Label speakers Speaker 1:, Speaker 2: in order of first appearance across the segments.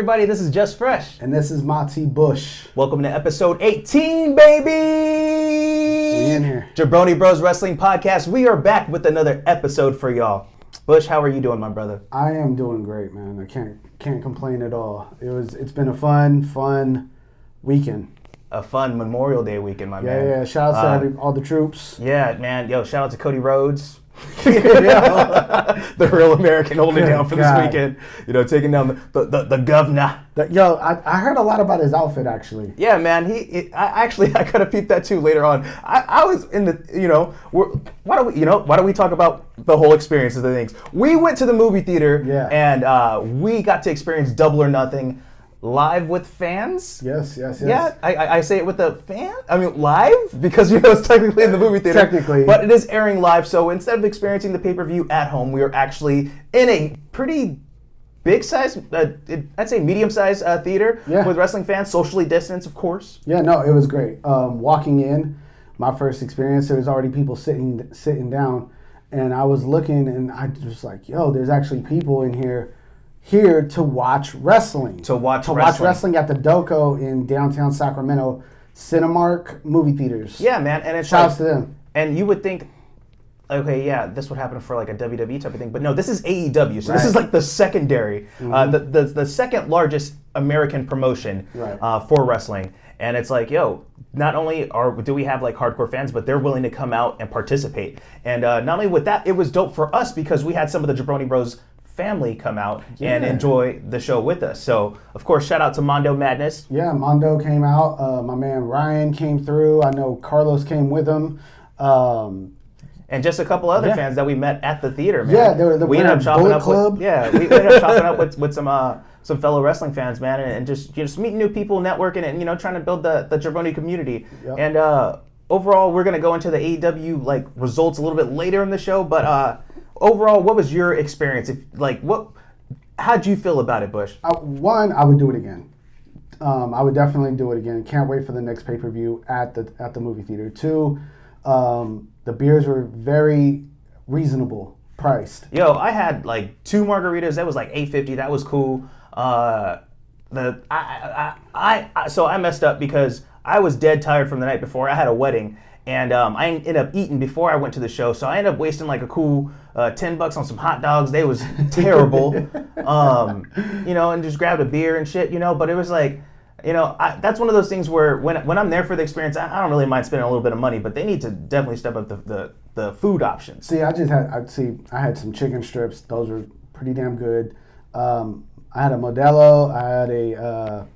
Speaker 1: everybody? This is Just Fresh.
Speaker 2: And this is Mati Bush.
Speaker 1: Welcome to episode 18, baby!
Speaker 2: We in here.
Speaker 1: Jabroni Bros Wrestling Podcast. We are back with another episode for y'all. Bush, how are you doing, my brother?
Speaker 2: I am doing great, man. I can't complain at all. It's been a fun weekend.
Speaker 1: A fun Memorial Day weekend, my man.
Speaker 2: Yeah. Shout out to all the troops.
Speaker 1: Yeah, man. Yo, shout out to Cody Rhodes. The real American holding down for this weekend. You know, taking down the governor.
Speaker 2: I heard a lot about his outfit, actually.
Speaker 1: Yeah, man. I could have peeped that too later on. I was in the, why don't we talk about the whole experience of the things? We went to the movie theater, and we got to experience Double or Nothing live with fans.
Speaker 2: Yes.
Speaker 1: Yeah, I say it with the fan. I mean, live, because it's technically in the movie theater.
Speaker 2: Technically.
Speaker 1: But it is airing live, so instead of experiencing the pay-per-view at home, we are actually in a pretty big size, I'd say medium-sized theater with wrestling fans, socially distanced, of course.
Speaker 2: Yeah, no, it was great. Walking in, my first experience, there was already people sitting down, and I was looking, and I was like, there's actually people in here to watch wrestling.
Speaker 1: To watch
Speaker 2: wrestling at the Doco in downtown Sacramento, Cinemark movie theaters.
Speaker 1: Yeah, man, and it's
Speaker 2: shouts to them.
Speaker 1: And you would think, okay, yeah, this would happen for like a WWE type of thing, but no, this is AEW, so this is like the secondary, the second largest American promotion for wrestling. And it's like, not only do we have like hardcore fans, but they're willing to come out and participate. And not only with that, it was dope for us because we had some of the Jabroni Bros family come out and enjoy the show with us. So, of course, shout out to Mondo Madness.
Speaker 2: Yeah, Mondo came out. My man Ryan came through. I know Carlos came with him.
Speaker 1: And just a couple other fans that we met at the theater, man.
Speaker 2: Yeah, we ended up chopping up
Speaker 1: Club. We ended up chopping up with some fellow wrestling fans, man, and just meeting new people, networking, and trying to build the Jabroni community. Yep. And overall, we're gonna go into the AEW results a little bit later in the show, but overall, what was your experience? How'd you feel about it, Bush?
Speaker 2: One, I would do it again. I would definitely do it again. Can't wait for the next pay-per-view at the movie theater. Two, the beers were very reasonable priced.
Speaker 1: I had two margaritas. That was $8.50. That was cool. So I messed up because I was dead tired from the night before. I had a wedding. And I ended up eating before I went to the show, so I ended up wasting a cool $10 on some hot dogs. They was terrible, and just grabbed a beer and shit, But it was that's one of those things where when I'm there for the experience, I don't really mind spending a little bit of money, but they need to definitely step up the food options.
Speaker 2: See, I had some chicken strips. Those were pretty damn good. I had a Modelo. I had a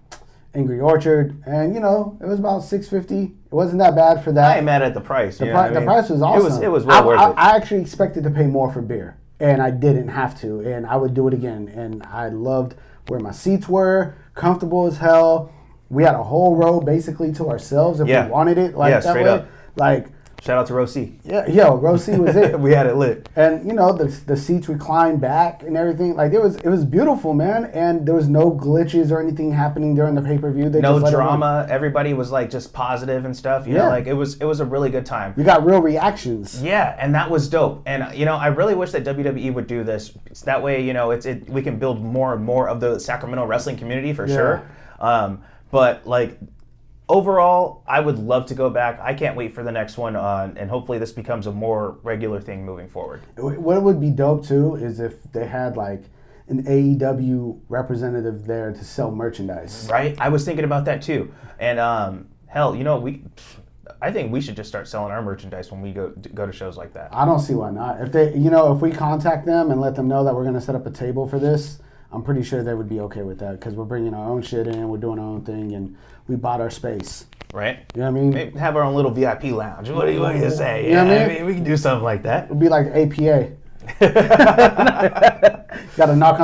Speaker 2: Angry Orchard, and it was about $6.50. It wasn't that bad for that.
Speaker 1: I ain't mad at the price.
Speaker 2: The price was awesome.
Speaker 1: It was well worth it.
Speaker 2: I actually expected to pay more for beer, and I didn't have to, and I would do it again. And I loved where my seats were, comfortable as hell. We had a whole row basically to ourselves if we wanted it that
Speaker 1: straight
Speaker 2: way.
Speaker 1: Up. Shout out to Row C.
Speaker 2: Yeah, Row C was it.
Speaker 1: We had it lit.
Speaker 2: And the seats reclined back and everything. It was beautiful, man. And there was no glitches or anything happening during the pay-per-view.
Speaker 1: No drama. Everybody was just positive and stuff. You know, it was a really good time.
Speaker 2: You got real reactions.
Speaker 1: Yeah, and that was dope. And I really wish that WWE would do this. That way, we can build more and more of the Sacramento wrestling community for sure. But overall, I would love to go back. I can't wait for the next one, and hopefully this becomes a more regular thing moving forward.
Speaker 2: What would be dope, too, is if they had, an AEW representative there to sell merchandise.
Speaker 1: Right? I was thinking about that, too. And, hell, I think we should just start selling our merchandise when we go to shows like that.
Speaker 2: I don't see why not. If they, if we contact them and let them know that we're going to set up a table for this, I'm pretty sure they would be okay with that because we're bringing our own shit in, we're doing our own thing, and we bought our space.
Speaker 1: Right?
Speaker 2: You know what I mean?
Speaker 1: Maybe have our own little VIP lounge. What do you say?
Speaker 2: You know what I mean?
Speaker 1: We can do something like that.
Speaker 2: It'd be like APA. Got to knock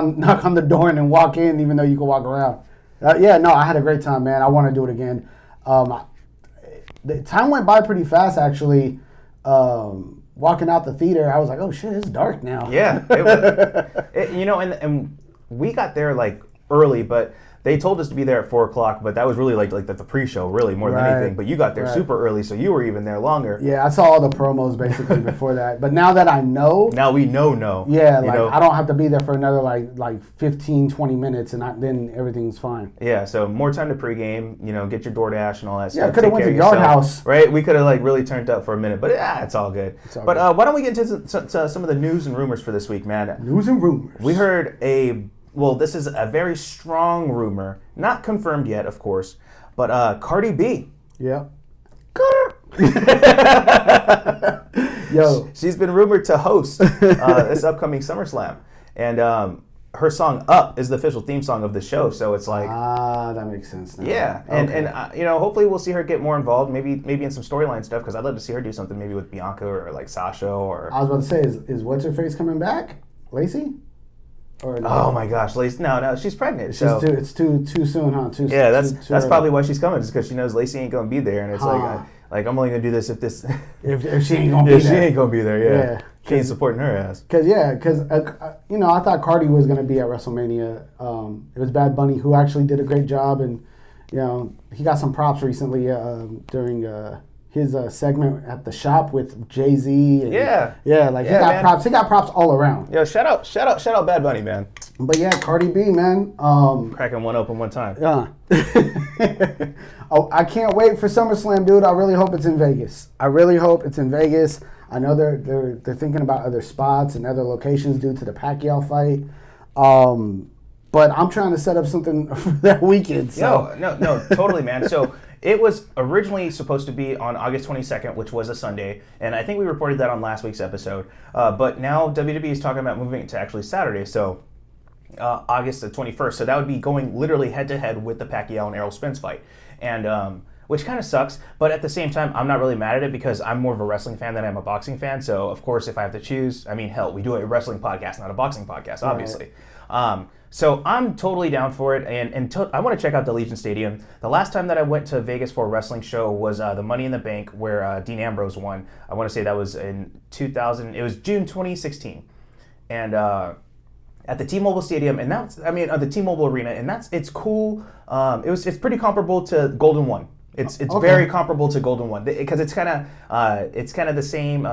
Speaker 2: on the door and then walk in, even though you can walk around. I had a great time, man. I want to do it again. The time went by pretty fast, actually. Walking out the theater, I was like, "Oh shit, it's dark now."
Speaker 1: Yeah, and we got there early, but they told us to be there at 4 o'clock, but that was really like the pre-show, really more than anything. But you got there super early, so you were even there longer.
Speaker 2: Yeah, I saw all the promos basically before that. But now that I know,
Speaker 1: now we know.
Speaker 2: Yeah, like I don't have to be there for another like 15, 20 minutes, and then everything's fine.
Speaker 1: Yeah, so more time to pregame, get your DoorDash and all that stuff.
Speaker 2: Yeah, could have went to Yard House.
Speaker 1: Right, we could have like really turned up for a minute, but it's all good. But why don't we get into some of the news and rumors for this week, man?
Speaker 2: News and rumors.
Speaker 1: We heard this is a very strong rumor, not confirmed yet, of course, but Cardi B.
Speaker 2: Yeah.
Speaker 1: Yo, she's been rumored to host this upcoming SummerSlam, and her song "Up" is the official theme song of the show. So it's like
Speaker 2: that makes sense now.
Speaker 1: Yeah, and hopefully we'll see her get more involved, maybe in some storyline stuff, because I'd love to see her do something maybe with Bianca or like Sasha or.
Speaker 2: I was about to say, is what's her face coming back, Lacey?
Speaker 1: Or no? Oh my gosh, Lacey! No, she's pregnant.
Speaker 2: It's too soon, huh?
Speaker 1: That's probably why she's coming, just because she knows Lacey ain't gonna be there, and it's like I'm only gonna do this if
Speaker 2: she ain't gonna be there.
Speaker 1: She ain't gonna be there. Yeah. She ain't supporting her ass.
Speaker 2: Because I thought Cardi was gonna be at WrestleMania. It was Bad Bunny who actually did a great job, and he got some props recently during his segment at the shop with Jay-Z. He got props. He got props all around.
Speaker 1: Yo, shout out Bad Bunny, man.
Speaker 2: But yeah, Cardi B, man.
Speaker 1: Cracking one open one time.
Speaker 2: Yeah. I can't wait for SummerSlam, dude. I really hope it's in Vegas. I know they're thinking about other spots and other locations due to the Pacquiao fight. But I'm trying to set up something for that weekend. So.
Speaker 1: No, totally, man. So it was originally supposed to be on August 22nd, which was a Sunday, and I think we reported that on last week's episode. But now WWE is talking about moving it to actually Saturday, so August the 21st. So that would be going literally head-to-head with the Pacquiao and Errol Spence fight. And which kind of sucks, but at the same time, I'm not really mad at it because I'm more of a wrestling fan than I'm a boxing fan. So, of course, if I have to choose, we do a wrestling podcast, not a boxing podcast, obviously. Right. So I'm totally down for it, and I want to check out the Allegiant Stadium. The last time that I went to Vegas for a wrestling show was the Money in the Bank, where Dean Ambrose won. I want to say that was in 2000. It was June 2016, and at the T-Mobile Stadium, and the T-Mobile Arena, and it's cool. It's pretty comparable to Golden One. It's very comparable to Golden One because it's kind of the same.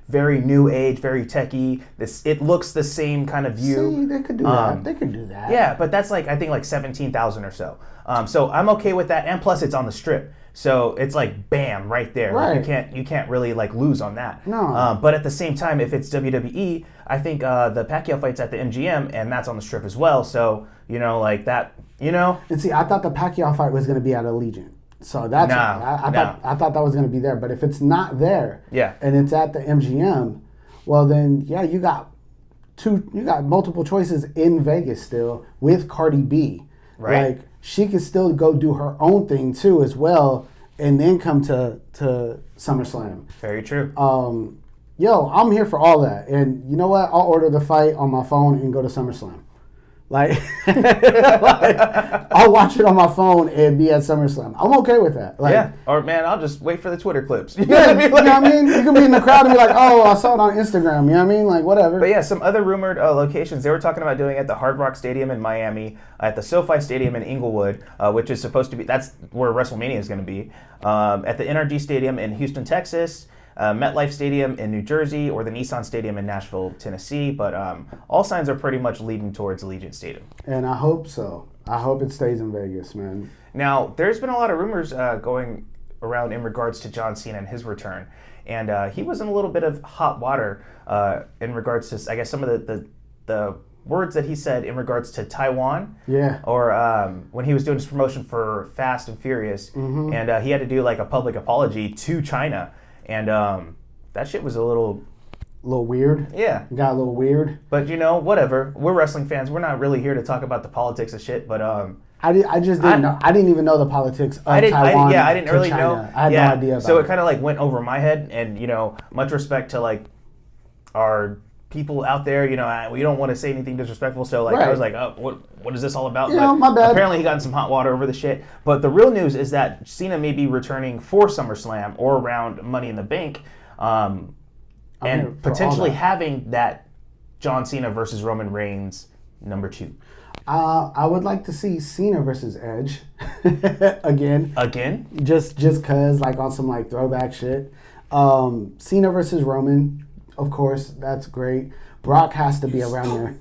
Speaker 1: Very new age, very techy. It looks the same kind of view.
Speaker 2: See, they could do that. They could do that.
Speaker 1: Yeah, but that's I think 17,000 or so. So I'm okay with that, and plus it's on the Strip, so it's like bam right there.
Speaker 2: Right.
Speaker 1: Like you can't really lose on that.
Speaker 2: No.
Speaker 1: But at the same time, if it's WWE, I think the Pacquiao fight's at the MGM, and that's on the Strip as well. So like that.
Speaker 2: And see, I thought the Pacquiao fight was going to be at Allegiant. So that's I thought that was going to be there, but if it's not there, and it's at the MGM, well then you got multiple choices in Vegas still with Cardi B,
Speaker 1: right?
Speaker 2: Like she can still go do her own thing too as well, and then come to SummerSlam.
Speaker 1: Very true.
Speaker 2: I'm here for all that, and you know what? I'll order the fight on my phone and go to SummerSlam. Like, I'll watch it on my phone and be at SummerSlam. I'm okay with that.
Speaker 1: Or man, I'll just wait for the Twitter clips.
Speaker 2: You know what I mean? You can be in the crowd and be like, oh, I saw it on Instagram. You know what I mean? Like, whatever.
Speaker 1: But yeah, some other rumored locations. They were talking about doing it at the Hard Rock Stadium in Miami, at the SoFi Stadium in Inglewood, which is supposed to be, that's where WrestleMania is going to be, at the NRG Stadium in Houston, Texas, MetLife Stadium in New Jersey, or the Nissan Stadium in Nashville, Tennessee. But all signs are pretty much leading towards Allegiant Stadium.
Speaker 2: And I hope so. I hope it stays in Vegas, man.
Speaker 1: Now, there's been a lot of rumors going around in regards to John Cena and his return. And he was in a little bit of hot water in regards to, I guess, some of the words that he said in regards to Taiwan.
Speaker 2: Yeah.
Speaker 1: Or when he was doing his promotion for Fast and Furious. Mm-hmm. And he had to do a public apology to China. And that shit was a little
Speaker 2: weird.
Speaker 1: Yeah.
Speaker 2: Got a little weird.
Speaker 1: But, whatever. We're wrestling fans. We're not really here to talk about the politics of shit. But
Speaker 2: I just didn't know. I didn't even know the politics of Taiwan.
Speaker 1: I didn't really
Speaker 2: China.
Speaker 1: know.
Speaker 2: I had no idea about it.
Speaker 1: So it kind of went over my head. And, much respect to our people out there. We don't want to say anything disrespectful. So right. I was like, oh, what is this all about?
Speaker 2: Yeah, my bad.
Speaker 1: Apparently he got in some hot water over the shit. But the real news is that Cena may be returning for SummerSlam or around Money in the Bank. And potentially having that John Cena versus Roman Reigns #2.
Speaker 2: I would like to see Cena versus Edge again.
Speaker 1: Again?
Speaker 2: Just cause like on some like throwback shit. Cena versus Roman, of course, that's great. Brock has to be around there.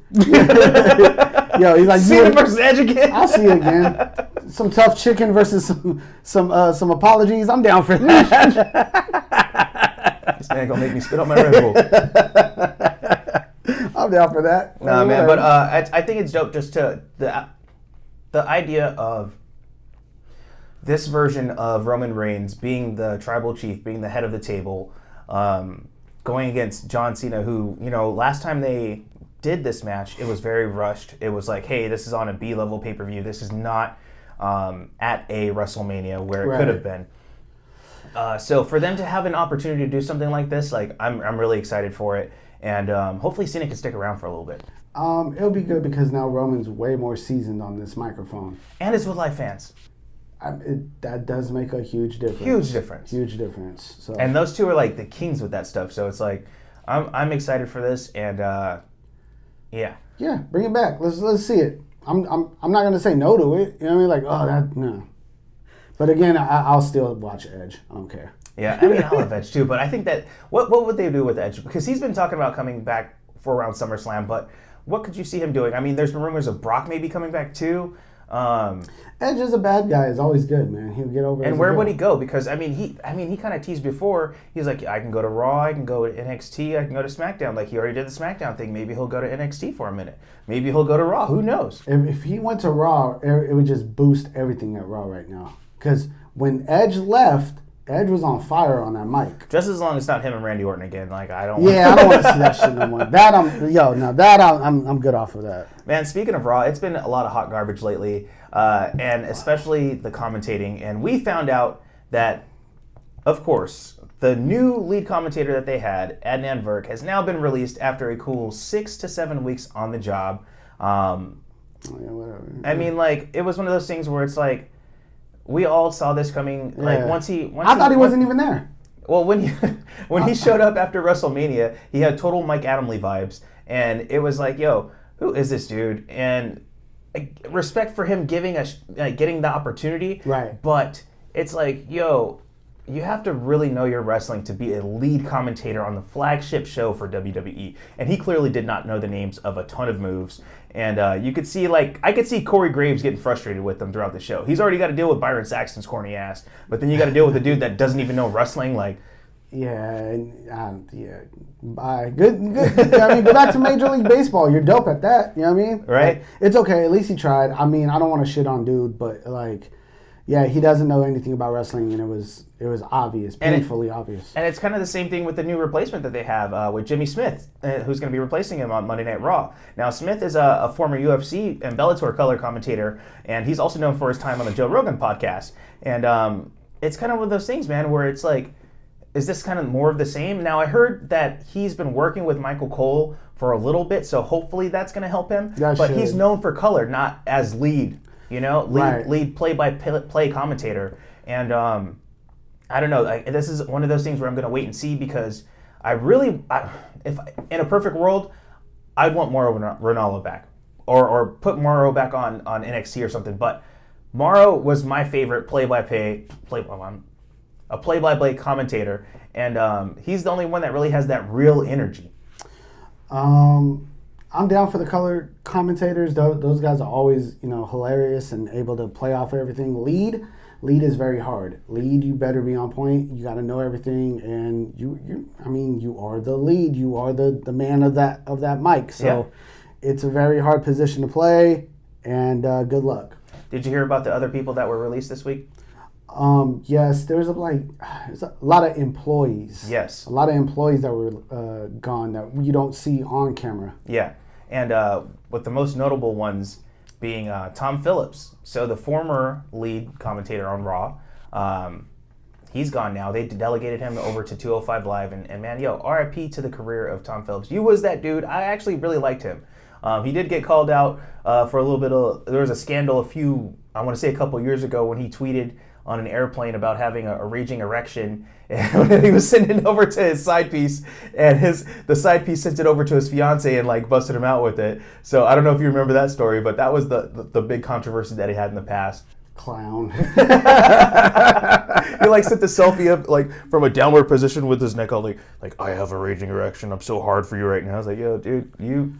Speaker 2: Yo, he's like
Speaker 1: Cena versus Edge again.
Speaker 2: I'll see it again. Some tough chicken versus some apologies. I'm down for that.
Speaker 1: This man gonna make me spit on my Red Bull.
Speaker 2: I'm down for that.
Speaker 1: No, man, but I think it's dope just to the idea of this version of Roman Reigns being the tribal chief, being the head of the table, going against John Cena, who, last time they did this match, it was very rushed. It was like, hey, this is on a B-level pay-per-view. This is not at a WrestleMania where it could have been. So for them to have an opportunity to do something like this, like I'm really excited for it. And hopefully Cena can stick around for a little bit.
Speaker 2: It'll be good because now Roman's way more seasoned on this microphone.
Speaker 1: And it's with live fans.
Speaker 2: That does make a huge difference. Huge difference. So. And
Speaker 1: those two are like the kings with that stuff. So it's like, I'm excited for this, and yeah.
Speaker 2: Yeah, bring it back. Let's see it. I'm not gonna say no to it. You know what I mean? Like, no. But again, I'll still watch Edge. I don't care.
Speaker 1: Yeah, I mean, I love Edge too, but I think that what would they do with Edge? Because he's been talking about coming back for around SummerSlam, but what could you see him doing? I mean, there's been rumors of Brock maybe coming back too.
Speaker 2: Edge is a bad guy. Is always good, man. He'll get over.
Speaker 1: And where would he go? Because he kind of teased before. He's like, I can go to Raw, I can go to NXT, I can go to SmackDown. Like he already did the SmackDown thing. Maybe he'll go to NXT for a minute. Maybe he'll go to Raw. Who knows?
Speaker 2: If he went to Raw, it would just boost everything at Raw right now. Because when Edge left, Edge was on fire on that mic.
Speaker 1: Just as long as it's not him and Randy Orton again. Like I don't.
Speaker 2: Yeah, I don't want to see that shit no more. I'm good off of that.
Speaker 1: Man, speaking of Raw, it's been a lot of hot garbage lately, and especially the commentating. And we found out that, of course, the new lead commentator that they had, Adnan Virk, has now been released after a cool 6 to 7 weeks on the job.
Speaker 2: Whatever.
Speaker 1: I mean, like it was one of those things where it's like. We all saw this coming. Like
Speaker 2: I thought he wasn't even there.
Speaker 1: Well, when he showed up after WrestleMania, he had total Mike Adamle vibes, and it was like, yo, who is this dude? And respect for him getting the opportunity.
Speaker 2: Right.
Speaker 1: But it's like, yo, you have to really know your wrestling to be a lead commentator on the flagship show for WWE. And he clearly did not know the names of a ton of moves. And you could see, I could see Corey Graves getting frustrated with them throughout the show. He's already got to deal with Byron Saxton's corny ass, but then you got to deal with a dude that doesn't even know wrestling.
Speaker 2: Bye. Good. I mean, go back to Major League Baseball. You're dope at that. You know what I mean?
Speaker 1: Right.
Speaker 2: Like, it's okay. At least he tried. I mean, I don't want to shit on dude, but he doesn't know anything about wrestling, and it was obvious, painfully obvious.
Speaker 1: And it's kind of the same thing with the new replacement that they have with Jimmy Smith, who's going to be replacing him on Monday Night Raw. Now, Smith is a former UFC and Bellator color commentator, and he's also known for his time on the Joe Rogan podcast. And it's kind of one of those things, man, where it's like, is this kind of more of the same? Now, I heard that he's been working with Michael Cole for a little bit, so hopefully that's going to help him. But he's known for color, not as lead. Lead play-by-play commentator. And I don't know. This is one of those things where I'm going to wait and see because if in a perfect world, I'd want Mauro Ranallo back or put Mauro back on NXT or something. But Mauro was my favorite play-by-play commentator, and he's the only one that really has that real energy.
Speaker 2: I'm down for the color commentators. Those guys are always, hilarious and able to play off everything. Lead is very hard. Lead, you better be on point. You got to know everything, and you are the lead. You are the man of that mic. So it's a very hard position to play. And good luck.
Speaker 1: Did you hear about the other people that were released this week?
Speaker 2: There's a lot of employees.
Speaker 1: Yes.
Speaker 2: A lot of employees that were gone that you don't see on camera.
Speaker 1: Yeah. And with the most notable ones being Tom Phillips. So the former lead commentator on Raw, he's gone now. They delegated him over to 205 Live. And man, RIP to the career of Tom Phillips. You was that dude. I actually really liked him. He did get called out for a little bit of, there was a scandal a couple years ago when he tweeted on an airplane about having a raging erection, and he was sending it over to his side piece, and the side piece sent it over to his fiance and like busted him out with it. So I don't know if you remember that story, but that was the big controversy that he had in the past.
Speaker 2: Clown.
Speaker 1: He like sent the selfie up like from a downward position with his neck all like I have a raging erection. I'm so hard for you right now. I was like, yo, dude, you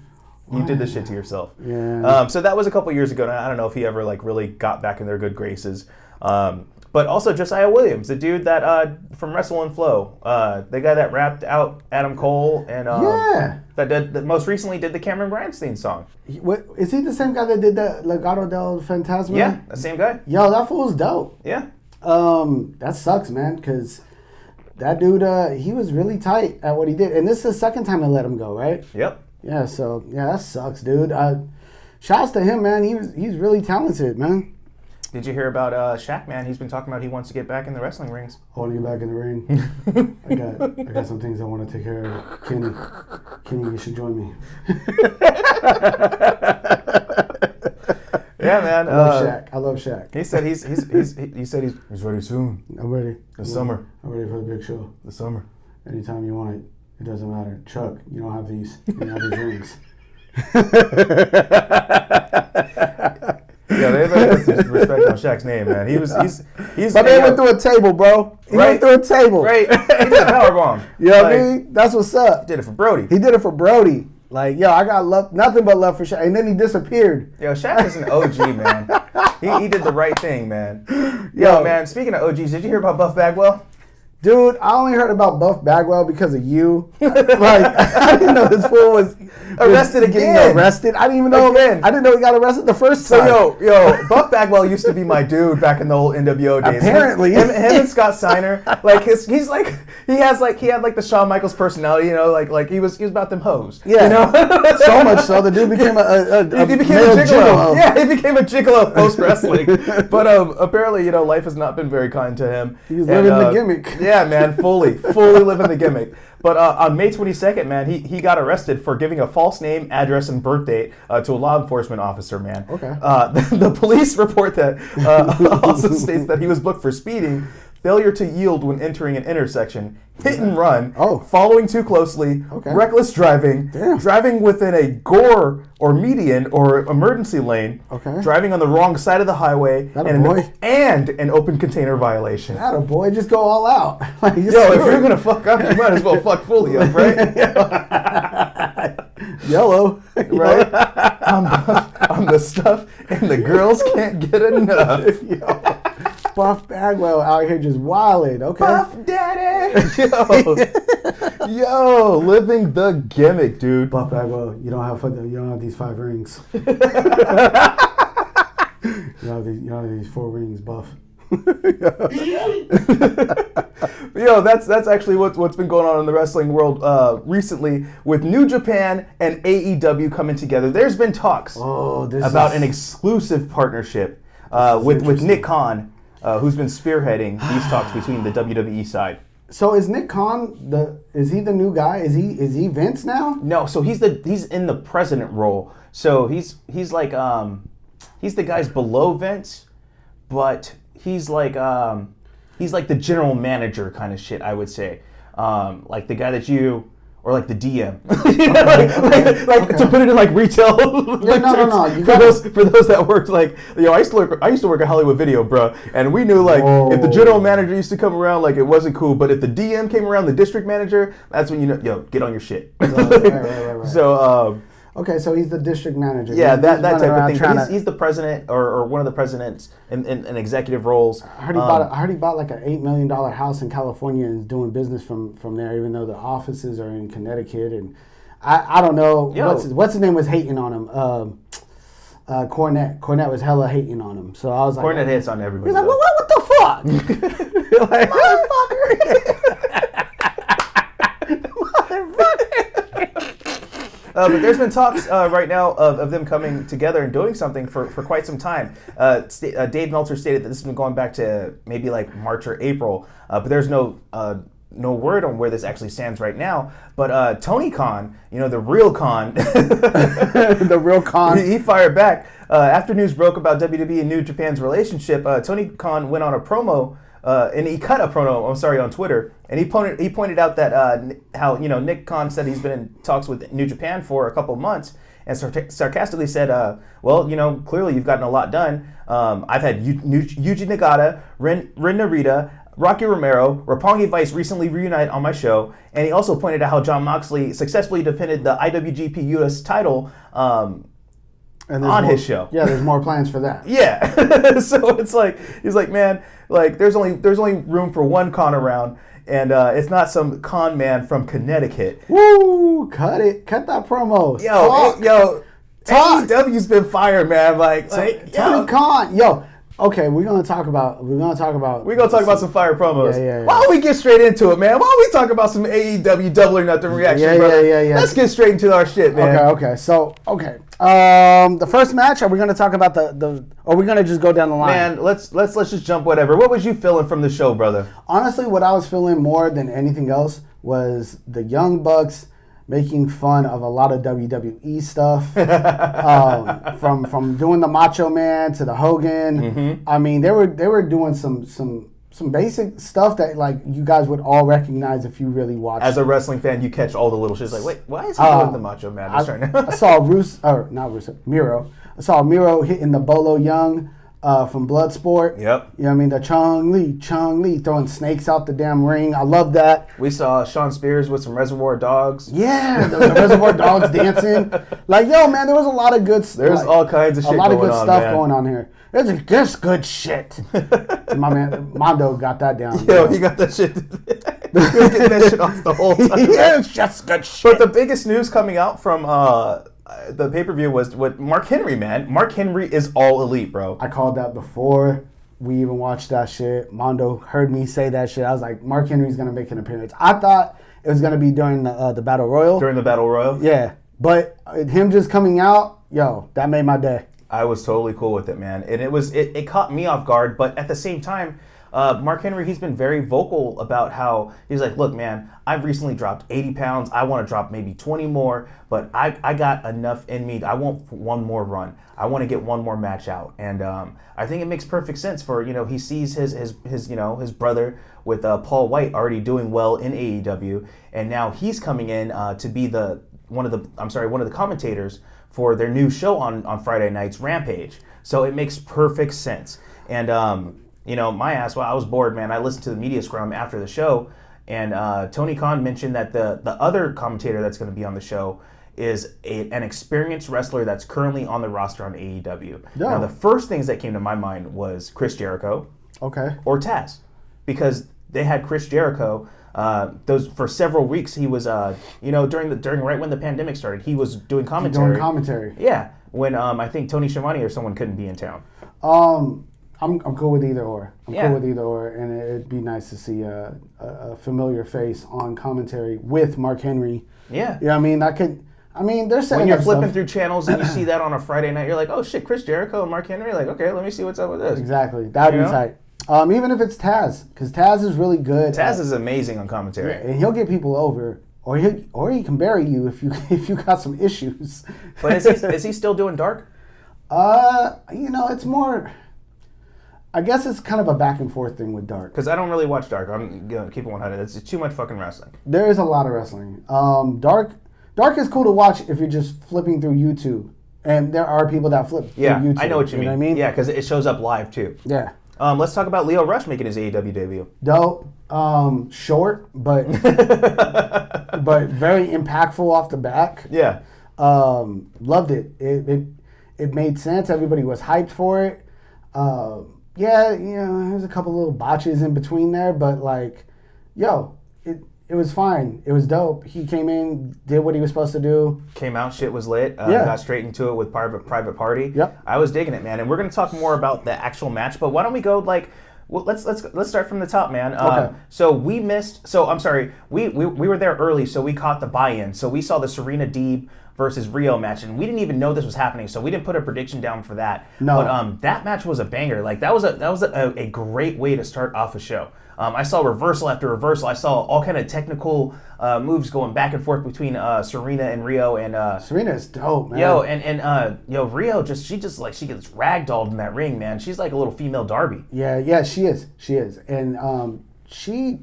Speaker 1: did this shit to yourself.
Speaker 2: Yeah.
Speaker 1: So that was a couple years ago. And I don't know if he ever like really got back in their good graces. But also Josiah Williams, the dude that from Wrestle and Flow, the guy that rapped out Adam Cole and that most recently did the Cameron Grandstein song.
Speaker 2: Is he the same guy that did the Legado del Fantasma?
Speaker 1: Yeah, the same guy.
Speaker 2: Yo, that fool's dope.
Speaker 1: Yeah.
Speaker 2: That sucks, man, because that dude, he was really tight at what he did. And this is the second time they let him go, right?
Speaker 1: Yep.
Speaker 2: Yeah, so, that sucks, dude. Shouts to him, man. He's really talented, man.
Speaker 1: Did you hear about Shaq, man? He's been talking about he wants to get back in the wrestling rings.
Speaker 2: I want to get back in the ring. I got some things I want to take care of. Kenny, you should join me.
Speaker 1: Yeah, man.
Speaker 2: I love Shaq.
Speaker 1: He said he's ready soon.
Speaker 2: I'm ready.
Speaker 1: Summer.
Speaker 2: I'm ready for the big show.
Speaker 1: The summer.
Speaker 2: Anytime you want it. It doesn't matter. Chuck, you don't have these. You don't have these rings.
Speaker 1: Yeah, they put some respect on Shaq's name, man. He's.
Speaker 2: But they went through a table, bro. He went through a table.
Speaker 1: Right. He did a powerbomb.
Speaker 2: You know what I mean? That's what's up.
Speaker 1: He did it for Brody.
Speaker 2: Like, yo, I got love, nothing but love for Shaq. And then he disappeared.
Speaker 1: Yo, Shaq is an OG, man. He did the right thing, man. Yo, man, speaking of OGs, did you hear about Buff Bagwell?
Speaker 2: Dude, I only heard about Buff Bagwell because of you. Like, I didn't know this fool was
Speaker 1: arrested again.
Speaker 2: Getting arrested. I didn't even know. Again. I didn't know he got arrested the first time.
Speaker 1: So yo, Buff Bagwell used to be my dude back in the old NWO days.
Speaker 2: Apparently,
Speaker 1: him and Scott Steiner, like he's like he had like the Shawn Michaels personality, you know, like he was about them hoes.
Speaker 2: Yeah,
Speaker 1: you know?
Speaker 2: So much so the dude became a
Speaker 1: gigolo. Yeah, he became a gigolo post wrestling. But apparently, you know, life has not been very kind to him.
Speaker 2: He's living the gimmick.
Speaker 1: Yeah, man, fully living the gimmick. But on May 22nd, man, he got arrested for giving a false name, address, and birth date to a law enforcement officer, man.
Speaker 2: Okay.
Speaker 1: The police report that also states that he was booked for speeding, failure to yield when entering an intersection, hit and run, following too closely, reckless driving, driving within a gore or median or emergency lane, driving on the wrong side of the highway, and an open container violation.
Speaker 2: That boy, just go all out.
Speaker 1: Like, yo, if you're gonna fuck up, you might as well fuck fully up, right?
Speaker 2: Yellow,
Speaker 1: right? I'm the stuff, and the girls can't get enough.
Speaker 2: Yo. Buff Bagwell out here just wilding, okay?
Speaker 1: Buff Daddy! Yo, living the gimmick, dude.
Speaker 2: Buff Bagwell, you don't have these 5 rings. you don't have these 4 rings, Buff.
Speaker 1: Yo, that's actually what's been going on in the wrestling world recently with New Japan and AEW coming together. There's been talks about an exclusive partnership with Nick Khan. Who's been spearheading these talks between the WWE side.
Speaker 2: So is Nick Khan is he the new guy? Is he Vince now?
Speaker 1: No, so he's in the president role. So he's like he's the guys below Vince, but he's like the general manager kind of shit, I would say. Like the guy that you or like the DM, to put it in like retail.
Speaker 2: No.
Speaker 1: For those that worked like, I used to work at Hollywood Video, bro, and we knew like if the general manager used to come around, like it wasn't cool, but if the DM came around, the district manager, that's when you know, get on your shit.
Speaker 2: Right.
Speaker 1: So.
Speaker 2: Okay, so he's the district manager.
Speaker 1: Yeah, that type of thing. He's the president or one of the presidents in executive roles.
Speaker 2: I heard he bought like an $8 million house in California and is doing business from there, even though the offices are in Connecticut. And I don't know. What's his name was hating on him. Cornette. Cornette was hella hating on him. So I was like,
Speaker 1: Cornette hates on everybody.
Speaker 2: He's like, what the fuck? You're like, motherfucker.
Speaker 1: But there's been talks right now of them coming together and doing something for quite some time. Dave Meltzer stated that this has been going back to maybe like March or April, but there's no no word on where this actually stands right now. But Tony Khan, the real Khan,
Speaker 2: the real Khan,
Speaker 1: he fired back after news broke about WWE and New Japan's relationship. Tony Khan went on a promo. And he cut a promo, on Twitter, and he pointed out that how Nick Khan said he's been in talks with New Japan for a couple of months, and sarcastically said, well, clearly you've gotten a lot done. I've had Yuji Nagata, Ren Narita, Rocky Romero, Roppongi Vice recently reunited on my show, and he also pointed out how Jon Moxley successfully defended the IWGP US title on his show.
Speaker 2: Yeah, there's more plans for that.
Speaker 1: Yeah. So it's like, he's like, man, like there's only room for one con around, and it's not some con man from Connecticut.
Speaker 2: Woo! Cut that promo.
Speaker 1: Yo, AEW's been fired, man.
Speaker 2: Tony Khan. Yo. Okay, we're gonna talk about
Speaker 1: some fire promos.
Speaker 2: Yeah.
Speaker 1: Why don't we get straight into it, man? Why don't we talk about some AEW Double or Nothing reaction, brother?
Speaker 2: Yeah.
Speaker 1: Let's get straight into our shit, man.
Speaker 2: Okay. So, the first match. Are we gonna talk about or are we gonna just go down the line?
Speaker 1: Man, let's just jump whatever. What was you feeling from the show, brother?
Speaker 2: Honestly, what I was feeling more than anything else was the Young Bucks making fun of a lot of WWE stuff, from doing the Macho Man to the Hogan.
Speaker 1: Mm-hmm.
Speaker 2: I mean, they were doing some basic stuff that like you guys would all recognize if you really watched.
Speaker 1: As a wrestling fan, you catch all the little shit. Like, wait, why is he doing the Macho Man right now?
Speaker 2: I saw Miro. I saw Miro hitting the Bolo Young from Bloodsport.
Speaker 1: Yep.
Speaker 2: You know what I mean? The Chung Lee throwing snakes out the damn ring. I love that.
Speaker 1: We saw Sean Spears with some Reservoir Dogs.
Speaker 2: Yeah, the Reservoir Dogs dancing. Like, yo, man, there was a lot of good stuff.
Speaker 1: There's all kinds of shit going on,
Speaker 2: a lot of good stuff
Speaker 1: man.
Speaker 2: going on here. There's just good shit. My man, Mondo got that down.
Speaker 1: Yo, he got that shit. He was getting that shit off the whole time.
Speaker 2: Yeah, it's just good shit.
Speaker 1: But the biggest news coming out from the pay-per-view was what Mark Henry, man. Mark Henry is all elite, bro.
Speaker 2: I called that before we even watched that shit. Mondo heard me say that shit. I was like, Mark Henry's going to make an appearance. I thought it was going to be during the Battle Royal.
Speaker 1: During the Battle Royal?
Speaker 2: Yeah. But him just coming out, yo, that made my day.
Speaker 1: I was totally cool with it, man. And it caught me off guard, but at the same time, Mark Henry, he's been very vocal about how he's like, look, man, I've recently dropped 80 pounds. I want to drop maybe 20 more, but I got enough in me. I want one more run. I want to get one more match out. And I think it makes perfect sense for, he sees his brother with Paul White already doing well in AEW. And now he's coming in to be one of the commentators for their new show on Friday nights, Rampage. So it makes perfect sense. And, my ass, well, I was bored, man. I listened to the media scrum after the show, and Tony Khan mentioned that the other commentator that's going to be on the show is an experienced wrestler that's currently on the roster on AEW. Yeah. Now, the first things that came to my mind was Chris Jericho.
Speaker 2: Okay.
Speaker 1: Or Taz. Because they had Chris Jericho. For several weeks, he was, during right when the pandemic started, he was doing commentary. Yeah, when I think Tony Schiavone or someone couldn't be in town.
Speaker 2: I'm cool with either or. Cool with either or, and it'd be nice to see a familiar face on commentary with Mark Henry.
Speaker 1: Yeah.
Speaker 2: Yeah, they're saying
Speaker 1: when you're flipping through channels and you see that on a Friday night, you're like, oh shit, Chris Jericho and Mark Henry. Like, okay, let me see what's up with this.
Speaker 2: Exactly, that'd be tight. Even if it's Taz, because Taz is really good.
Speaker 1: Taz is amazing on commentary,
Speaker 2: and he'll get people over, or he can bury you if you got some issues.
Speaker 1: But is he still doing dark?
Speaker 2: It's more. I guess it's kind of a back and forth thing with dark.
Speaker 1: Because I don't really watch dark. I'm gonna keep it 100. It's too much fucking wrestling.
Speaker 2: There is a lot of wrestling. Dark is cool to watch if you're just flipping through YouTube, and there are people that flip through YouTube.
Speaker 1: Yeah, I know what you mean.
Speaker 2: What I mean?
Speaker 1: Yeah, because it shows up live too.
Speaker 2: Yeah.
Speaker 1: Let's talk about Lio Rush making his AEW debut.
Speaker 2: Dope. Short, but but very impactful off the back.
Speaker 1: Yeah.
Speaker 2: Loved it. It made sense. Everybody was hyped for it. There's a couple little botches in between there, but it was fine. It was dope. He came in, did what he was supposed to do.
Speaker 1: Came out, shit was lit. Got straight into it with Private Party.
Speaker 2: Yep.
Speaker 1: I was digging it, man. And we're gonna talk more about the actual match, but why don't we go let's start from the top, man.
Speaker 2: Okay.
Speaker 1: So we were there early, so we caught the buy-in. So we saw the Serena Deeb versus Rio match, and we didn't even know this was happening, so we didn't put a prediction down for that.
Speaker 2: No.
Speaker 1: But that match was a banger. Like that was a great way to start off a show. I saw reversal after reversal. I saw all kind of technical moves going back and forth between Serena and Rio. And
Speaker 2: Serena's dope, man.
Speaker 1: Rio she gets ragdolled in that ring, man. She's like a little female Darby.
Speaker 2: Yeah, she is, and she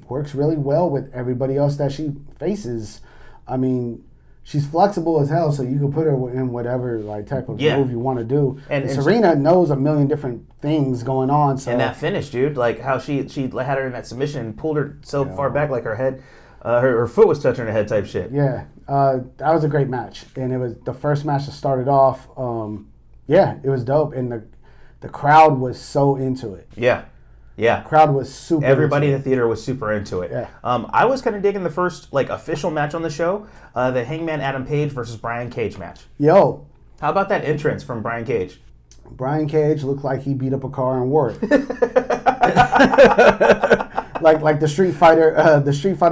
Speaker 2: works really well with everybody else that she faces. I mean, she's flexible as hell, so you can put her in whatever like type of move you want to do. And Serena knows a million different things going on. So.
Speaker 1: And that finish, dude, like how she had her in that submission and pulled her so far back, like her head, her foot was touching her head type shit.
Speaker 2: Yeah, that was a great match, and it was the first match that started off. It was dope, and the crowd was so into it.
Speaker 1: Yeah. Yeah,
Speaker 2: crowd was super.
Speaker 1: Everybody in the theater was super into it.
Speaker 2: Yeah.
Speaker 1: I was kind of digging the first official match on the show, the Hangman Adam Page versus Brian Cage match.
Speaker 2: Yo,
Speaker 1: how about that entrance from Brian Cage?
Speaker 2: Brian Cage looked like he beat up a car and wore it. like the Street Fighter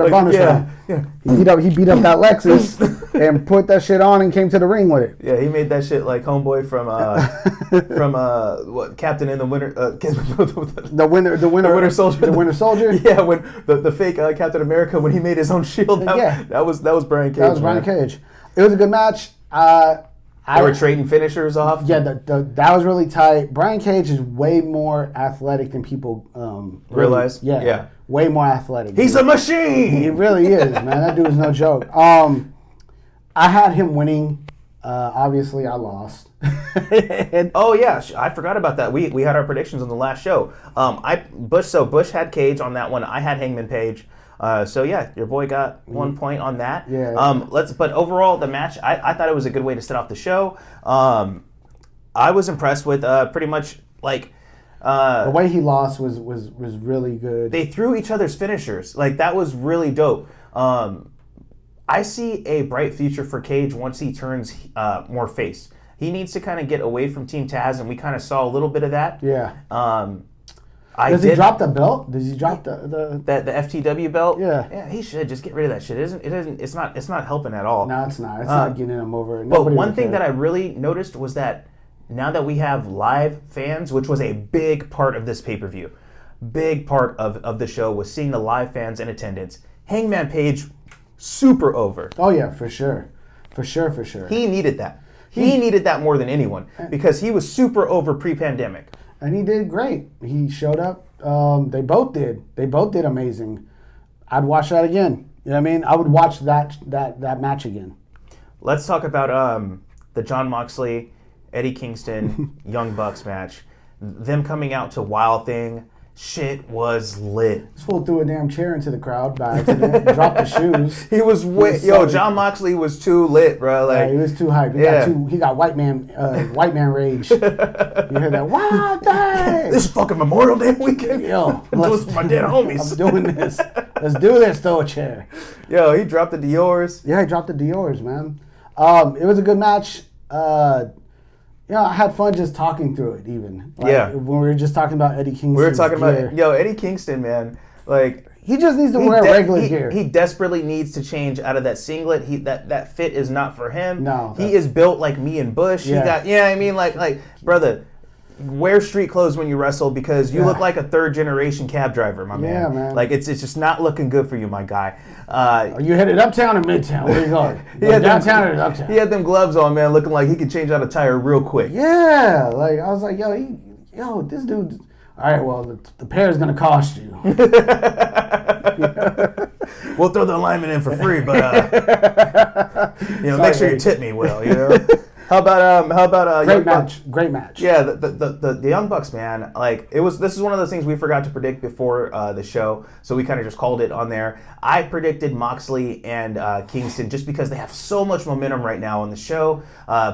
Speaker 2: bonus round.
Speaker 1: Yeah.
Speaker 2: He beat up that Lexus and put that shit on and came to the ring with it.
Speaker 1: Yeah, he made that shit like homeboy from Captain in the Winter
Speaker 2: the Winter Soldier. The Winter Soldier.
Speaker 1: Yeah, when the fake Captain America when he made his own shield. That was Brian Cage.
Speaker 2: That was Brian Cage. It was a good match.
Speaker 1: They were trading finishers off.
Speaker 2: Yeah, that was really tight. Brian Cage is way more athletic than people
Speaker 1: realize.
Speaker 2: Yeah, way more athletic.
Speaker 1: He's a machine.
Speaker 2: He really is, man. That dude is no joke. I had him winning. Obviously, I lost.
Speaker 1: Oh yeah, I forgot about that. We had our predictions on the last show. Bush had Cage on that one. I had Hangman Page. So yeah, your boy got 1 point on that.
Speaker 2: Yeah.
Speaker 1: But overall, the match, I thought it was a good way to start off the show. I was impressed with pretty much like
Speaker 2: the way he lost was really good.
Speaker 1: They threw each other's finishers. Like that was really dope. I see a bright future for Cage once he turns more face. He needs to kind of get away from Team Taz, and we kind of saw a little bit of that.
Speaker 2: Yeah. Does he drop the belt? Does he drop the
Speaker 1: FTW belt?
Speaker 2: Yeah.
Speaker 1: Yeah, he should just get rid of that shit. It's not helping at all.
Speaker 2: No, it's not. It's not getting him over.
Speaker 1: But one thing that I really noticed was that now that we have live fans, which was a big part of this pay-per-view, big part of the show was seeing the live fans in attendance. Hangman Page, super over.
Speaker 2: Oh yeah, for sure.
Speaker 1: He needed that. He needed that more than anyone because he was super over pre-pandemic.
Speaker 2: And he did great. He showed up. They both did. They both did amazing. I'd watch that again. You know what I mean? I would watch that match again.
Speaker 1: Let's talk about the Jon Moxley, Eddie Kingston, Young Bucks match. Them coming out to Wild Thing. Shit was lit.
Speaker 2: This fool threw a damn chair into the crowd by accident. Dropped the shoes.
Speaker 1: He was Jon Moxley was too lit, bro. Like
Speaker 2: he was too hyped. He got white man rage. You heard that? Wild Thing.
Speaker 1: This is fucking Memorial Day weekend.
Speaker 2: Yo,
Speaker 1: I'm doing this for my dead homies.
Speaker 2: I'm doing this. Let's do this. Throw a chair.
Speaker 1: Yo, he dropped the Dior's.
Speaker 2: Yeah, he dropped the Dior's, man. It was a good match. I had fun just talking through it, even. When we were just talking about Eddie Kingston.
Speaker 1: We were talking about, Eddie Kingston, man. Like,
Speaker 2: he just needs to wear regular gear.
Speaker 1: He desperately needs to change out of that singlet. That fit is not for him.
Speaker 2: No.
Speaker 1: He is built like me and Bush.
Speaker 2: Yeah.
Speaker 1: I mean? Like, brother, wear street clothes when you wrestle because you look like a third generation cab driver, my man.
Speaker 2: Yeah, man.
Speaker 1: Like, it's just not looking good for you, my guy.
Speaker 2: Are you headed uptown or midtown? Where are you going? Downtown or uptown?
Speaker 1: He had them gloves on, man, looking like he could change out a tire real quick.
Speaker 2: Yeah, like I was like, this dude. All right, well, the pair is gonna cost you.
Speaker 1: We'll throw the alignment in for free, but make sure you tip me well. How about
Speaker 2: Great match.
Speaker 1: Yeah, the Young Bucks, man. Like this is one of those things we forgot to predict before the show, so we kind of just called it on there. I predicted Moxley and Kingston just because they have so much momentum right now on the show.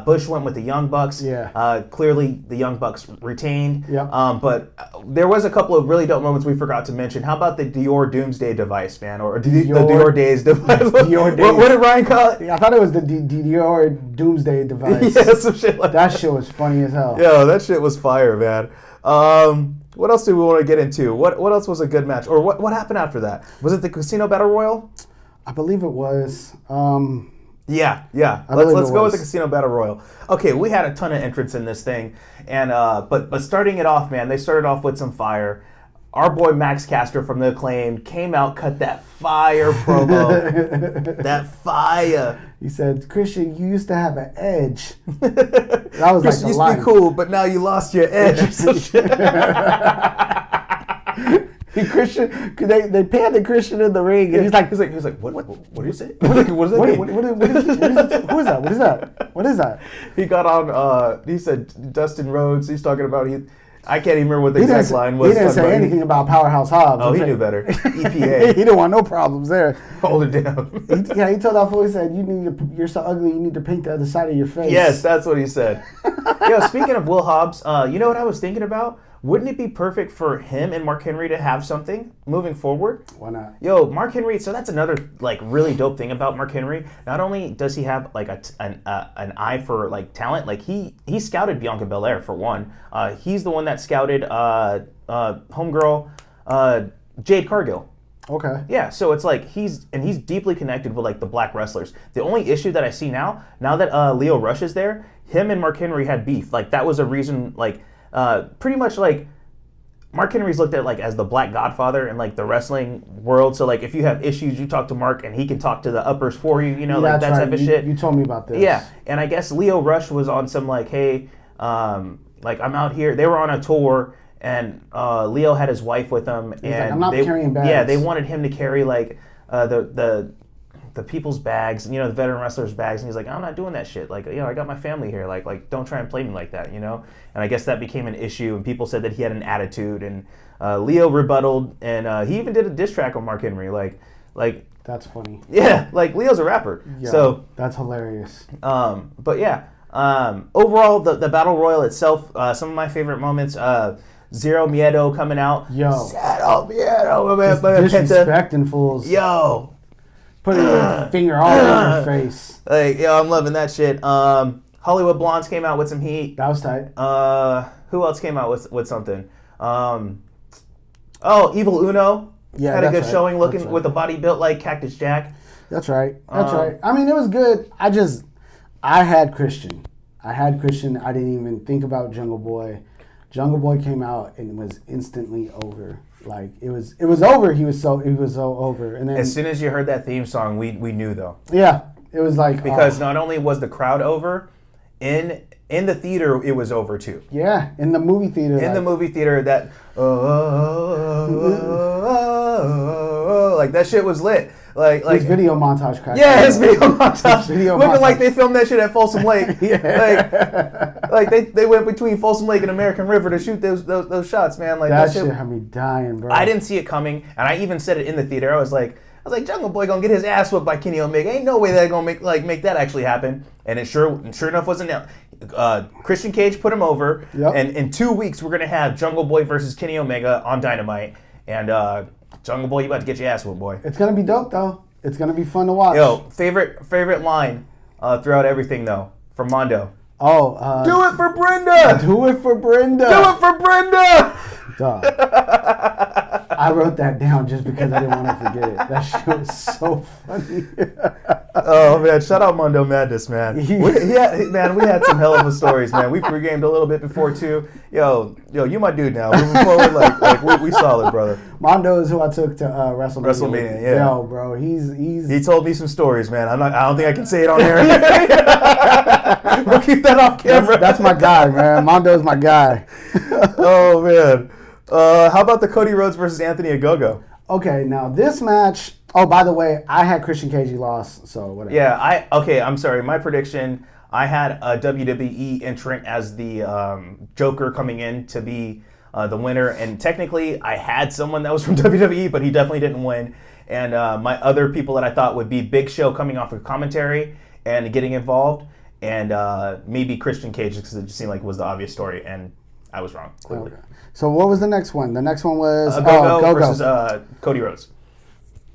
Speaker 1: Bush went with the Young Bucks.
Speaker 2: Yeah.
Speaker 1: Clearly the Young Bucks retained.
Speaker 2: Yeah.
Speaker 1: But there was a couple of really dope moments we forgot to mention. How about the Dior Doomsday device, man, or the Dior Days device?
Speaker 2: Dior Days.
Speaker 1: What did Ryan call it?
Speaker 2: Yeah, I thought it was the Dior Doomsday device.
Speaker 1: Yeah, some shit like
Speaker 2: that. That shit was funny as hell.
Speaker 1: Yo, that shit was fire, man. What else do we want to get into? What else was a good match? Or what happened after that? Was it the Casino Battle Royal?
Speaker 2: I believe it was.
Speaker 1: Yeah. Let's go with the Casino Battle Royal. Okay, we had a ton of entrants in this thing, and but starting it off, man, they started off with some fire. Our boy Max Caster from The Acclaimed came out, cut that fire promo. That fire.
Speaker 2: He said, "Christian, you used to have an edge." That was
Speaker 1: Christian,
Speaker 2: like
Speaker 1: used to be cool, but now you lost your edge.
Speaker 2: Christian, they panted Christian in the ring, and he's like,
Speaker 1: what is it? What is it?
Speaker 2: Who is that? What is that?
Speaker 1: He got on. He said Dustin Rhodes. He's talking about I can't even remember what the exact line was.
Speaker 2: He didn't say anything about Powerhouse Hobbs.
Speaker 1: Oh, he knew better. EPA.
Speaker 2: He didn't want no problems there.
Speaker 1: Hold it down.
Speaker 2: He told that fool, he said, you're so ugly, you need to paint the other side of your face.
Speaker 1: Yes, that's what he said. Yo, speaking of Will Hobbs, you know what I was thinking about? Wouldn't it be perfect for him and Mark Henry to have something moving forward?
Speaker 2: Why not?
Speaker 1: Yo, Mark Henry. So that's another like really dope thing about Mark Henry. Not only does he have like an eye for like talent, like he scouted Bianca Belair for one. He's the one that scouted homegirl Jade Cargill.
Speaker 2: Okay.
Speaker 1: Yeah, so it's like he's deeply connected with like the black wrestlers. The only issue that I see now that Leo Rush is there, him and Mark Henry had beef. Like that was a reason like. Pretty much like Mark Henry's looked at like as the Black Godfather in like the wrestling world. So like if you have issues, you talk to Mark and he can talk to the uppers for you. You know, like that type of shit.
Speaker 2: You told me about this.
Speaker 1: Yeah, and I guess Leo Rush was on some like, hey, like I'm out here. They were on a tour and Leo had his wife with him, and
Speaker 2: like, I'm not carrying bags.
Speaker 1: Yeah, they wanted him to carry like the people's bags, you know, the veteran wrestlers' bags, and he's like, I'm not doing that shit. Like, you know, I got my family here. Like, don't try and play me like that, you know. And I guess that became an issue, and people said that he had an attitude, and Leo rebutted, and he even did a diss track on Mark Henry, like.
Speaker 2: That's funny.
Speaker 1: Yeah, like Leo's a rapper,
Speaker 2: yeah,
Speaker 1: so
Speaker 2: that's hilarious.
Speaker 1: But yeah, overall, the battle royal itself, some of my favorite moments. Zero Miedo coming out.
Speaker 2: Yo,
Speaker 1: Zero Miedo,
Speaker 2: just disrespecting fools.
Speaker 1: Yo.
Speaker 2: Putting your finger all in your face.
Speaker 1: Like, yo, I'm loving that shit. Hollywood Blondes came out with some heat.
Speaker 2: That was tight.
Speaker 1: Who else came out with something? Evil Uno had a good showing, looking with a body built like Cactus Jack.
Speaker 2: That's right. Right. I mean, it was good. I had Christian. I didn't even think about Jungle Boy. Jungle Boy came out and was instantly over. Like it was over. He was so over. And then
Speaker 1: as soon as you heard that theme song, we knew though.
Speaker 2: Yeah, it was like
Speaker 1: because not only was the crowd over, in the theater it was over too.
Speaker 2: Yeah, in the movie theater.
Speaker 1: The movie theater, that like that shit was lit. Like
Speaker 2: his video montage cracked.
Speaker 1: Yeah, his video montage. Looking like they filmed that shit at Folsom Lake.
Speaker 2: Yeah.
Speaker 1: Like they went between Folsom Lake and American River to shoot those shots, man. Like
Speaker 2: that shit had me dying, bro.
Speaker 1: I didn't see it coming, and I even said it in the theater. I was like, Jungle Boy gonna get his ass whooped by Kenny Omega. Ain't no way they're gonna make that actually happen. And it sure enough wasn't. Christian Cage put him over, and in 2 weeks we're gonna have Jungle Boy versus Kenny Omega on Dynamite, and Jungle Boy, you about to get your ass whooped, boy.
Speaker 2: It's gonna be dope though. It's gonna be fun to watch.
Speaker 1: Yo, favorite line throughout everything though from Mondo.
Speaker 2: Oh,
Speaker 1: do it for Brenda.
Speaker 2: Do it for Brenda.
Speaker 1: Do it for Brenda.
Speaker 2: Dog. I wrote that down just because I didn't want to forget it. That shit was so funny.
Speaker 1: Oh man, shout out Mondo Madness, man. We had some hell of a stories, man. We pre-gamed a little bit before too. Yo, you my dude now. Moving forward, like we solid, brother.
Speaker 2: Mondo is who I took to WrestleMania.
Speaker 1: WrestleMania, yeah.
Speaker 2: Yo, bro, he
Speaker 1: told me some stories, man. I don't think I can say it on air. We'll keep that off camera.
Speaker 2: That's my guy, man. Mondo's my guy.
Speaker 1: Oh man. How about the Cody Rhodes versus Anthony Ogogo?
Speaker 2: Okay, now this match. Oh, by the way, I had Christian Cage lost, so whatever.
Speaker 1: Yeah, I'm sorry. My prediction, I had a WWE entrant as the Joker coming in to be the winner, and technically I had someone that was from WWE, but he definitely didn't win. And my other people that I thought would be Big Show coming off of commentary and getting involved, and maybe Christian Cage because it just seemed like it was the obvious story, and I was wrong, clearly.
Speaker 2: Okay. So what was the next one? The next one was
Speaker 1: Go versus Cody Rhodes.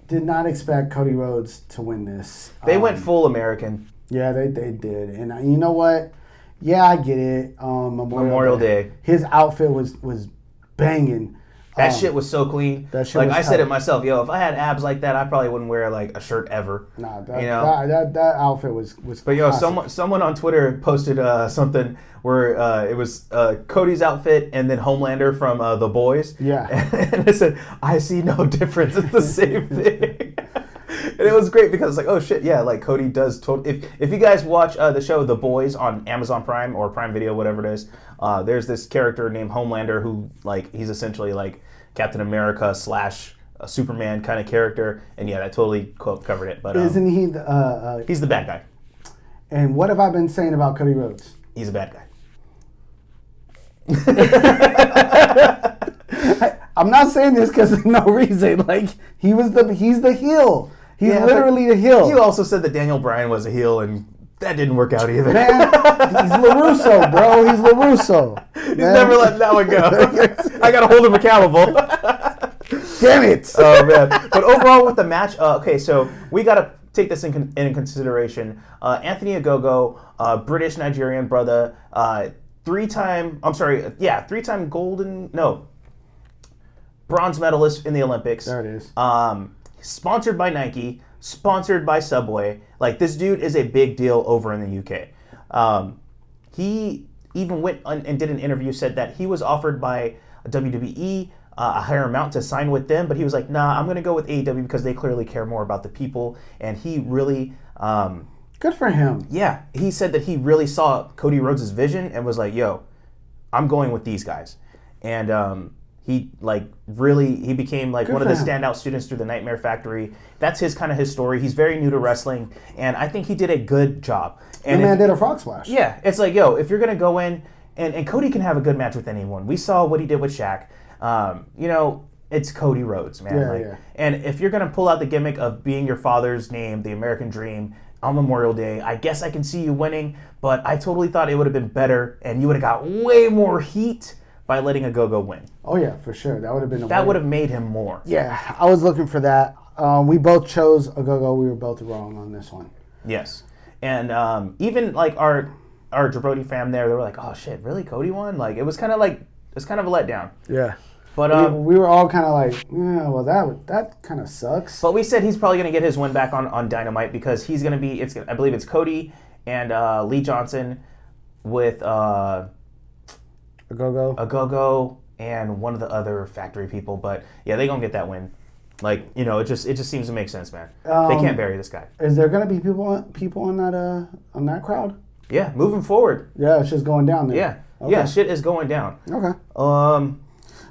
Speaker 2: Did not expect Cody Rhodes to win this.
Speaker 1: They went full American.
Speaker 2: Yeah, they did. And you know what? Yeah, I get it. Memorial
Speaker 1: Day.
Speaker 2: His outfit was banging.
Speaker 1: That shit was so clean.
Speaker 2: That shit
Speaker 1: like
Speaker 2: was
Speaker 1: I said
Speaker 2: tight.
Speaker 1: it myself, yo. If I had abs like that, I probably wouldn't wear like a shirt ever.
Speaker 2: Nah, that outfit was.
Speaker 1: But yo,
Speaker 2: classic.
Speaker 1: someone on Twitter posted something where it was Cody's outfit and then Homelander from The Boys.
Speaker 2: Yeah.
Speaker 1: And it said, "I see no difference. It's the same thing." And it was great because it's like, oh shit, yeah, like Cody does. If you guys watch the show The Boys on Amazon Prime or Prime Video, whatever it is, there's this character named Homelander who like he's essentially like Captain America / a Superman kind of character, and yeah, that totally covered it. But
Speaker 2: isn't he
Speaker 1: he's the bad guy.
Speaker 2: And what have I been saying about Cody Rhodes?
Speaker 1: He's a bad guy.
Speaker 2: I'm not saying this because of no reason. Like he's the heel. He's literally the heel.
Speaker 1: You also said that Daniel Bryan was a heel, and that didn't work out either.
Speaker 2: Man, he's LaRusso, bro. He's LaRusso.
Speaker 1: He's never letting that one go. I gotta hold him accountable.
Speaker 2: Damn it.
Speaker 1: Oh man! But overall, with the match, okay, so we gotta take this in consideration. Anthony Ogogo, British Nigerian brother, three-time bronze medalist in the Olympics.
Speaker 2: There it is.
Speaker 1: Sponsored by Nike, sponsored by Subway. Like, this dude is a big deal over in the UK. He even went and did an interview, said that he was offered by WWE a higher amount to sign with them, but he was like, nah, I'm going to go with AEW because they clearly care more about the people. And he really...
Speaker 2: good for him.
Speaker 1: Yeah, he said that he really saw Cody Rhodes' vision and was like, yo, I'm going with these guys. And he became like one of the standout students through the Nightmare Factory. That's his story. He's very new to wrestling, and I think he did a good job. And
Speaker 2: the man did a frog splash.
Speaker 1: Yeah, it's like, yo, if you're going to go in, and Cody can have a good match with anyone. We saw what he did with Shaq. It's Cody Rhodes, man.
Speaker 2: Yeah.
Speaker 1: And if you're going to pull out the gimmick of being your father's name, the American Dream, on Memorial Day, I guess I can see you winning, but I totally thought it would have been better, and you would have got way more heat by letting Ogogo win.
Speaker 2: Oh yeah, for sure. That would have been
Speaker 1: that would have made him more.
Speaker 2: Yeah, I was looking for that. We both chose Ogogo. We were both wrong on this one.
Speaker 1: Yes, and even like our Jabroni fam there, they were like, "Oh shit, really? Cody won?" Like it was kind of a letdown.
Speaker 2: Yeah,
Speaker 1: but
Speaker 2: we were all kind of like, yeah, well that kind of sucks.
Speaker 1: But we said he's probably going to get his win back on Dynamite because he's going to be. I believe it's Cody and Lee Johnson with Ogogo and one of the other factory people. But yeah, they gonna get that win. Like, it just seems to make sense, man. They can't bury this guy.
Speaker 2: Is there gonna be people on that crowd?
Speaker 1: Yeah, moving forward.
Speaker 2: Yeah, it's just going down there.
Speaker 1: Yeah,
Speaker 2: okay.
Speaker 1: Yeah, shit is going down.
Speaker 2: Okay.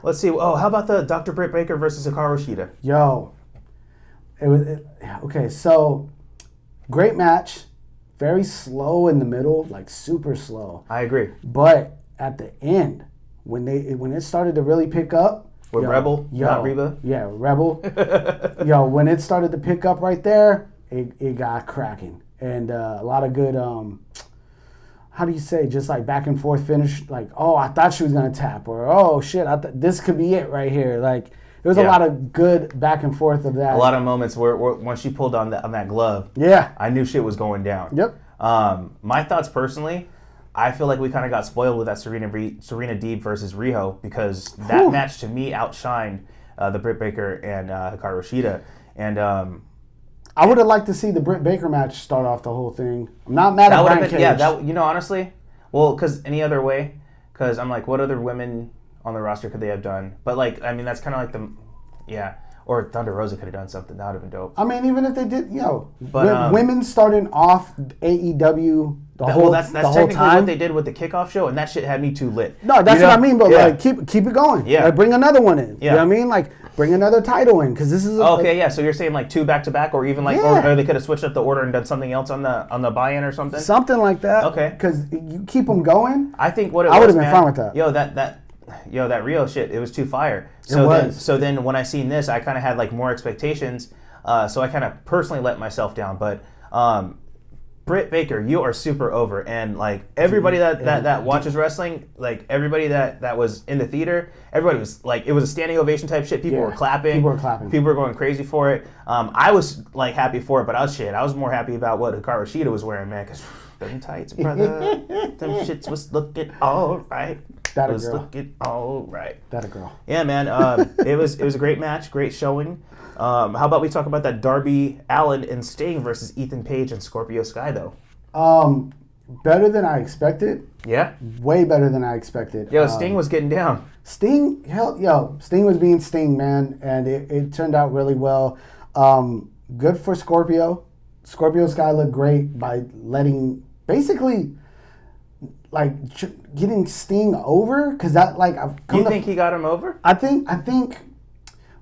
Speaker 1: Let's see. Oh, how about the Dr. Britt Baker versus Hikaru Shida?
Speaker 2: Yo, okay. So, great match. Very slow in the middle, like super slow.
Speaker 1: I agree.
Speaker 2: But at the end, when it started to really pick up,
Speaker 1: with Rebel, not Reba.
Speaker 2: Yeah, Rebel. When it started to pick up right there, it got cracking, and a lot of good. How do you say? Just like back and forth finish. Like, oh, I thought she was gonna tap, or oh shit, this could be it right here. Like, there was a lot of good back and forth of that.
Speaker 1: A lot of moments where when she pulled on that glove.
Speaker 2: Yeah,
Speaker 1: I knew shit was going down.
Speaker 2: Yep.
Speaker 1: My thoughts personally, I feel like we kind of got spoiled with that Serena Deeb versus Riho because that match to me outshined the Britt Baker and Hikaru Shida. And
Speaker 2: I would have liked to see the Britt Baker match start off the whole thing. I'm not mad at Brian Cage.
Speaker 1: Yeah, honestly, well, because any other way, because I'm like, what other women on the roster could they have done? But like, I mean, that's kind of like or Thunder Rosa could have done something. That would have been dope.
Speaker 2: I mean, even if they did, but women starting off AEW
Speaker 1: that's technically what they did with the kickoff show, and that shit had me too lit.
Speaker 2: No, that's what I mean. But like, keep it going.
Speaker 1: Yeah,
Speaker 2: like, bring another one in. Yeah, you know what I mean, like bring another title in because this is
Speaker 1: So you're saying like 2 back to back, or even like, or they could have switched up the order and done something else on the buy-in or something.
Speaker 2: Something like that.
Speaker 1: Okay,
Speaker 2: because you keep them going.
Speaker 1: I think I
Speaker 2: would have been fine with that.
Speaker 1: That Rio shit, it was too fire. So then when I seen this, I kind of had like more expectations. So I kind of personally let myself down. But Britt Baker, you are super over, and like everybody that watches wrestling, like everybody that was in the theater, everybody was like, it was a standing ovation type shit. People were clapping. People were going crazy for it. I was like happy for it, but I was more happy about what Hikaru Shida was wearing, man, because them tights, brother, them shits was looking all right.
Speaker 2: That a
Speaker 1: was
Speaker 2: girl.
Speaker 1: looking all right.
Speaker 2: That a girl.
Speaker 1: Yeah, man. It was a great match, great showing. How about we talk about that Darby Allin and Sting versus Ethan Page and Scorpio Sky, though?
Speaker 2: Better than I expected.
Speaker 1: Yeah?
Speaker 2: Way better than I expected.
Speaker 1: Yo, Sting was getting down.
Speaker 2: Sting was being Sting, man, and it turned out really well. Good for Scorpio. Scorpio Sky looked great by letting, basically, like, getting Sting over, because that, like,
Speaker 1: You think he got him over?
Speaker 2: I think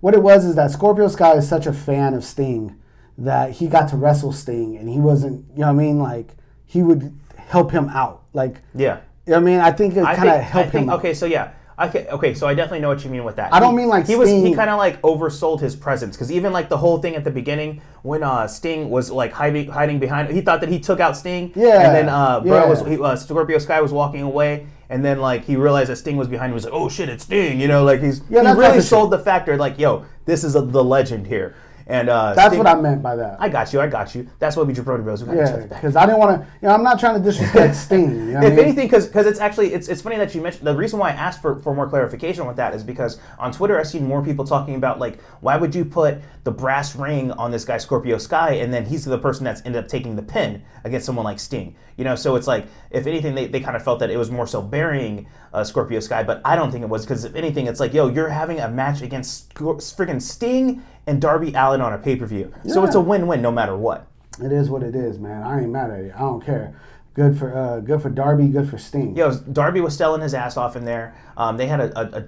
Speaker 2: what it was is that Scorpio Sky is such a fan of Sting that he got to wrestle Sting, and he wasn't, you know what I mean, like, he would help him out, like,
Speaker 1: yeah.
Speaker 2: You know what I mean, I think it kind of helped him out.
Speaker 1: Okay, so yeah. Okay, so I definitely know what you mean with that.
Speaker 2: I don't mean like
Speaker 1: he
Speaker 2: Sting.
Speaker 1: He kind of like oversold his presence, because even like the whole thing at the beginning when Sting was like hiding behind, he thought that he took out Sting.
Speaker 2: Yeah.
Speaker 1: And then Scorpio Sky was walking away, and then like he realized that Sting was behind him. He was like, oh shit, it's Sting. You know, like he really sold the factor like, yo, this is the legend here. And
Speaker 2: that's
Speaker 1: Sting,
Speaker 2: what I meant by that.
Speaker 1: I got you. That's what we Jabroni Bros.
Speaker 2: Because I didn't want to. I'm not trying to disrespect Sting. You know
Speaker 1: if anything, because it's actually it's funny that you mentioned. The reason why I asked for more clarification with that is because on Twitter I've seen more people talking about like, why would you put the brass ring on this guy Scorpio Sky, and then he's the person that's ended up taking the pin against someone like Sting. You know, so it's like, if anything, they kind of felt that it was more so burying Scorpio Sky, but I don't think it was, because if anything, it's like, yo, you're having a match against friggin' Sting and Darby Allin on a pay-per-view. Yeah. So it's a win-win no matter what.
Speaker 2: It is what it is, man. I ain't mad at it. I don't care. Good for Darby, good for Sting.
Speaker 1: Yo, Darby was selling his ass off in there. They had a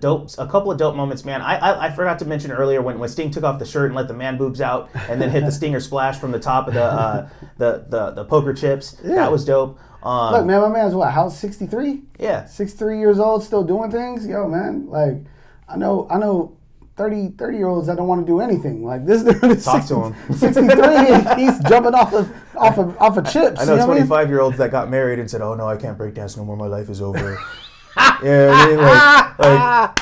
Speaker 1: couple of dope moments, man. I forgot to mention earlier when Sting took off the shirt and let the man boobs out, and then hit the Stinger splash from the top of the poker chips. Yeah. That was dope.
Speaker 2: Look, man, my man's what? How's 63?
Speaker 1: Yeah,
Speaker 2: 63 years old, still doing things. Yo, man, like I know. 30-year-olds that don't want to do anything. Like this dude is
Speaker 1: Talk to him.
Speaker 2: 63, he's jumping off of chips.
Speaker 1: I know 25-year-olds that got married and said, "Oh no, I can't break dance no more. My life is over." Yeah, I mean, like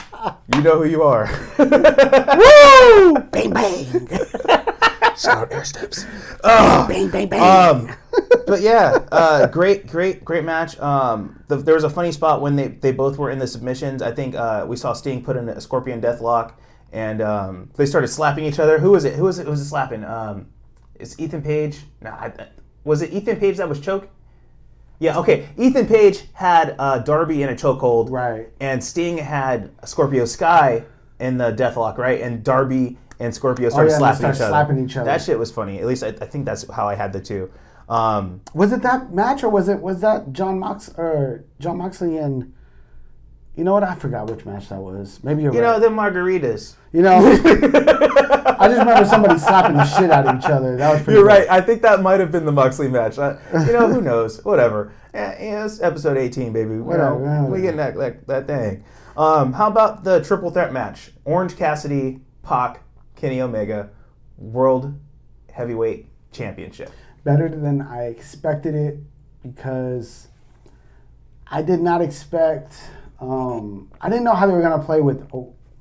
Speaker 1: you know who you are.
Speaker 2: Woo! Bang bang.
Speaker 1: Shout air steps.
Speaker 2: Bang bang bang.
Speaker 1: But yeah, great match. There was a funny spot when they both were in the submissions. I think we saw Sting put in a Scorpion Deathlock, and they started slapping each other. Who was it slapping? Is Ethan Page? No, was it Ethan Page that was choked? Yeah, okay. Ethan Page had Darby in a chokehold,
Speaker 2: right?
Speaker 1: And Sting had Scorpio Sky in the Deathlock, right? And Darby and Scorpio started slapping each other. That shit was funny. At least I think that's how I had the two.
Speaker 2: Was it that match, or was that John Moxley and? You know what? I forgot which match that was. Maybe you're right.
Speaker 1: You know, the margaritas.
Speaker 2: You know, I just remember somebody slapping the shit out of each other. That was pretty
Speaker 1: You're
Speaker 2: good.
Speaker 1: right. I think that might have been the Moxley match. Who knows? Whatever. Yeah, it's episode 18, baby.
Speaker 2: Whatever.
Speaker 1: We getting that thing. How about the triple threat match? Orange Cassidy, Pac, Kenny Omega, World Heavyweight Championship.
Speaker 2: Better than I expected it, because I did not expect. I didn't know how they were gonna play with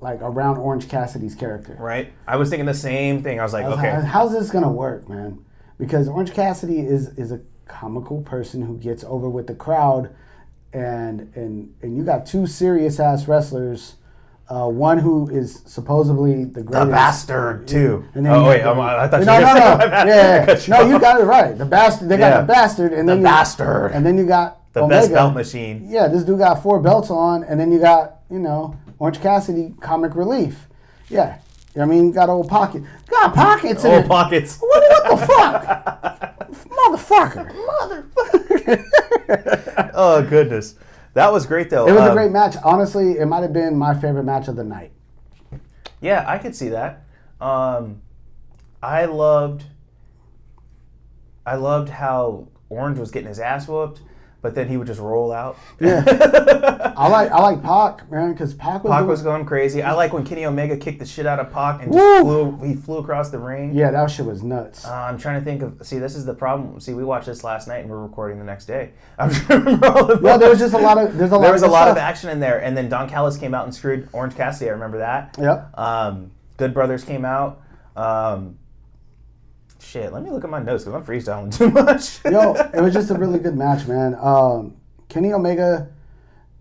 Speaker 2: around Orange Cassidy's character.
Speaker 1: Right. I was thinking the same thing. I was like, okay,
Speaker 2: how's this gonna work, man? Because Orange Cassidy is a comical person who gets over with the crowd, and you got two serious ass wrestlers. One who is supposedly the greatest.
Speaker 1: The bastard too.
Speaker 2: And then
Speaker 1: I thought you were going to say
Speaker 2: No, you got it right. The bastard. They got the bastard, and then
Speaker 1: bastard.
Speaker 2: And then you got
Speaker 1: the
Speaker 2: Omega.
Speaker 1: Best belt machine.
Speaker 2: Yeah, this dude got 4 belts on, and then you got Orange Cassidy, comic relief. Yeah, I mean, got old pocket. Got pockets.
Speaker 1: Old pockets.
Speaker 2: What the fuck, motherfucker.
Speaker 1: Oh goodness. That was great, though.
Speaker 2: It was a great match. Honestly, it might have been my favorite match of the night.
Speaker 1: Yeah, I could see that. I loved how Orange was getting his ass whooped, but then he would just roll out.
Speaker 2: Yeah, I like Pac, man, because Pac
Speaker 1: was going crazy. I like when Kenny Omega kicked the shit out of Pac and just flew across the ring.
Speaker 2: Yeah, that shit was nuts.
Speaker 1: I'm trying to think of. See, this is the problem. See, we watched this last night and we're recording the next day. I'm trying to remember all of
Speaker 2: there was just a lot of.
Speaker 1: There was a lot of action in there, and then Don Callis came out and screwed Orange Cassidy. I remember that.
Speaker 2: Yep.
Speaker 1: Good Brothers came out. Shit, let me look at my notes because I'm freestyling too much.
Speaker 2: Yo, it was just a really good match, man. Kenny Omega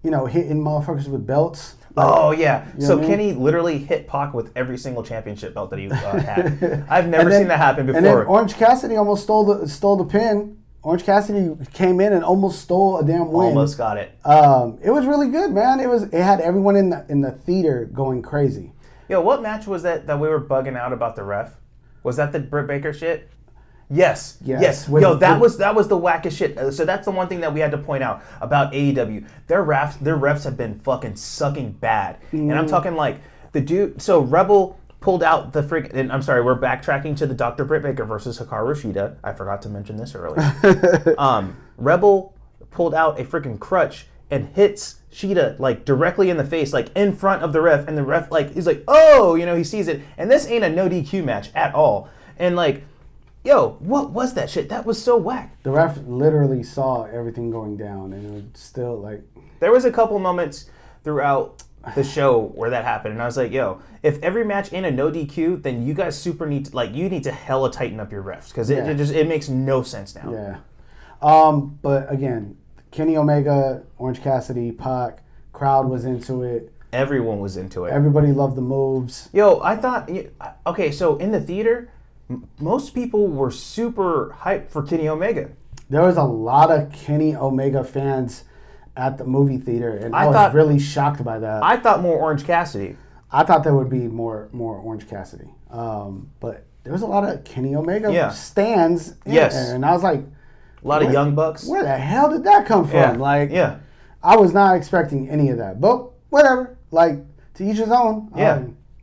Speaker 2: hitting motherfuckers with belts.
Speaker 1: Oh yeah. So
Speaker 2: what I mean?
Speaker 1: Kenny literally hit Pac with every single championship belt that he had. I've never seen that happen before.
Speaker 2: And then Orange Cassidy almost stole the pin. Orange Cassidy came in and almost stole a damn win.
Speaker 1: Almost got it.
Speaker 2: It was really good, man. It had everyone in the theater going crazy.
Speaker 1: Yo, what match was that we were bugging out about the ref? Was that the Britt Baker shit? Yes. Yo, that was the wackest shit. So that's the one thing that we had to point out about AEW. Their refs have been fucking sucking bad. And I'm talking like the dude. So Rebel pulled out the freak. And I'm sorry, we're backtracking to the Dr. Britt Baker versus Hikaru Shida. I forgot to mention this earlier. Rebel pulled out a freaking crutch and hits Shida like directly in the face, like in front of the ref, and the ref like he's like, oh, he sees it. And this ain't a no DQ match at all. And like, yo, what was that shit? That was so whack.
Speaker 2: The ref literally saw everything going down, and it was still like.
Speaker 1: There was a couple moments throughout the show where that happened, and I was like, yo, if every match ain't a no DQ, then you guys need to hella tighten up your refs, because it makes no sense now.
Speaker 2: Yeah. But again, Kenny Omega, Orange Cassidy, Pac, crowd was into it.
Speaker 1: Everyone was into it.
Speaker 2: Everybody loved the moves.
Speaker 1: Yo, I thought, okay, so in the theater, most people were super hyped for Kenny Omega.
Speaker 2: There was a lot of Kenny Omega fans at the movie theater, and I was really shocked by that.
Speaker 1: I thought more Orange Cassidy.
Speaker 2: I thought there would be more Orange Cassidy. But there was a lot of Kenny Omega stands in there, and I was like,
Speaker 1: a lot of young bucks.
Speaker 2: Where the hell did that come from? I was not expecting any of that. But whatever. Like, to each his own.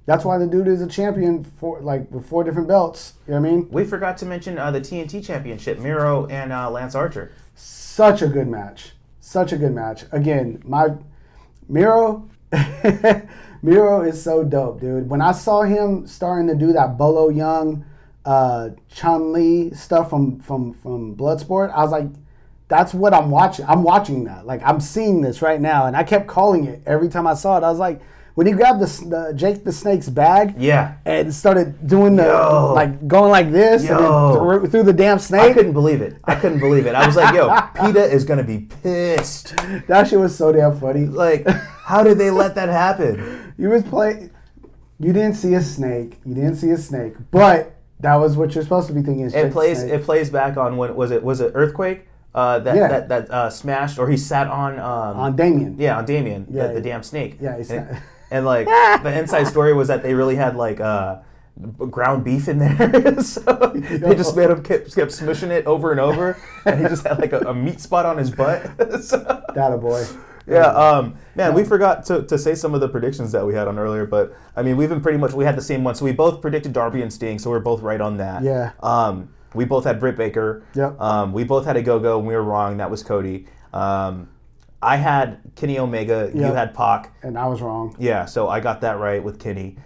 Speaker 2: That's why the dude is a champion with 4 different belts. You know what I mean?
Speaker 1: We forgot to mention the TNT Championship, Miro and Lance Archer.
Speaker 2: Such a good match. Again, Miro is so dope, dude. When I saw him starting to do that Bolo Young, Chun-Li stuff from Bloodsport, I was like, that's what I'm watching. I'm watching that. Like, I'm seeing this right now. And I kept calling it every time I saw it. I was like, when he grabbed the Jake the Snake's bag and started doing going like this and then through the damn snake.
Speaker 1: I couldn't believe it. I was like, yo, PETA is going to be pissed.
Speaker 2: That shit was so damn funny.
Speaker 1: Like, how did they let that happen?
Speaker 2: You didn't see a snake. But that was what you're supposed to be thinking.
Speaker 1: It plays back on when was it Earthquake? That smashed, or he sat on
Speaker 2: Damien.
Speaker 1: Yeah, on Damien, the damn snake.
Speaker 2: Yeah,
Speaker 1: and like the inside story was that they really had like ground beef in there, so they just made him kept smushing it over and over, and he just had like a meat spot on his butt.
Speaker 2: That a boy.
Speaker 1: Yeah, man, we forgot to say some of the predictions that we had on earlier, but I mean, we had the same one, so we both predicted Darby and Sting, so we're both right on that.
Speaker 2: Yeah.
Speaker 1: We both had Britt Baker.
Speaker 2: Yep.
Speaker 1: We both had a go-go, and we were wrong. That was Cody. I had Kenny Omega. Yep. You had Pac.
Speaker 2: And I was wrong.
Speaker 1: Yeah, so I got that right with Kenny.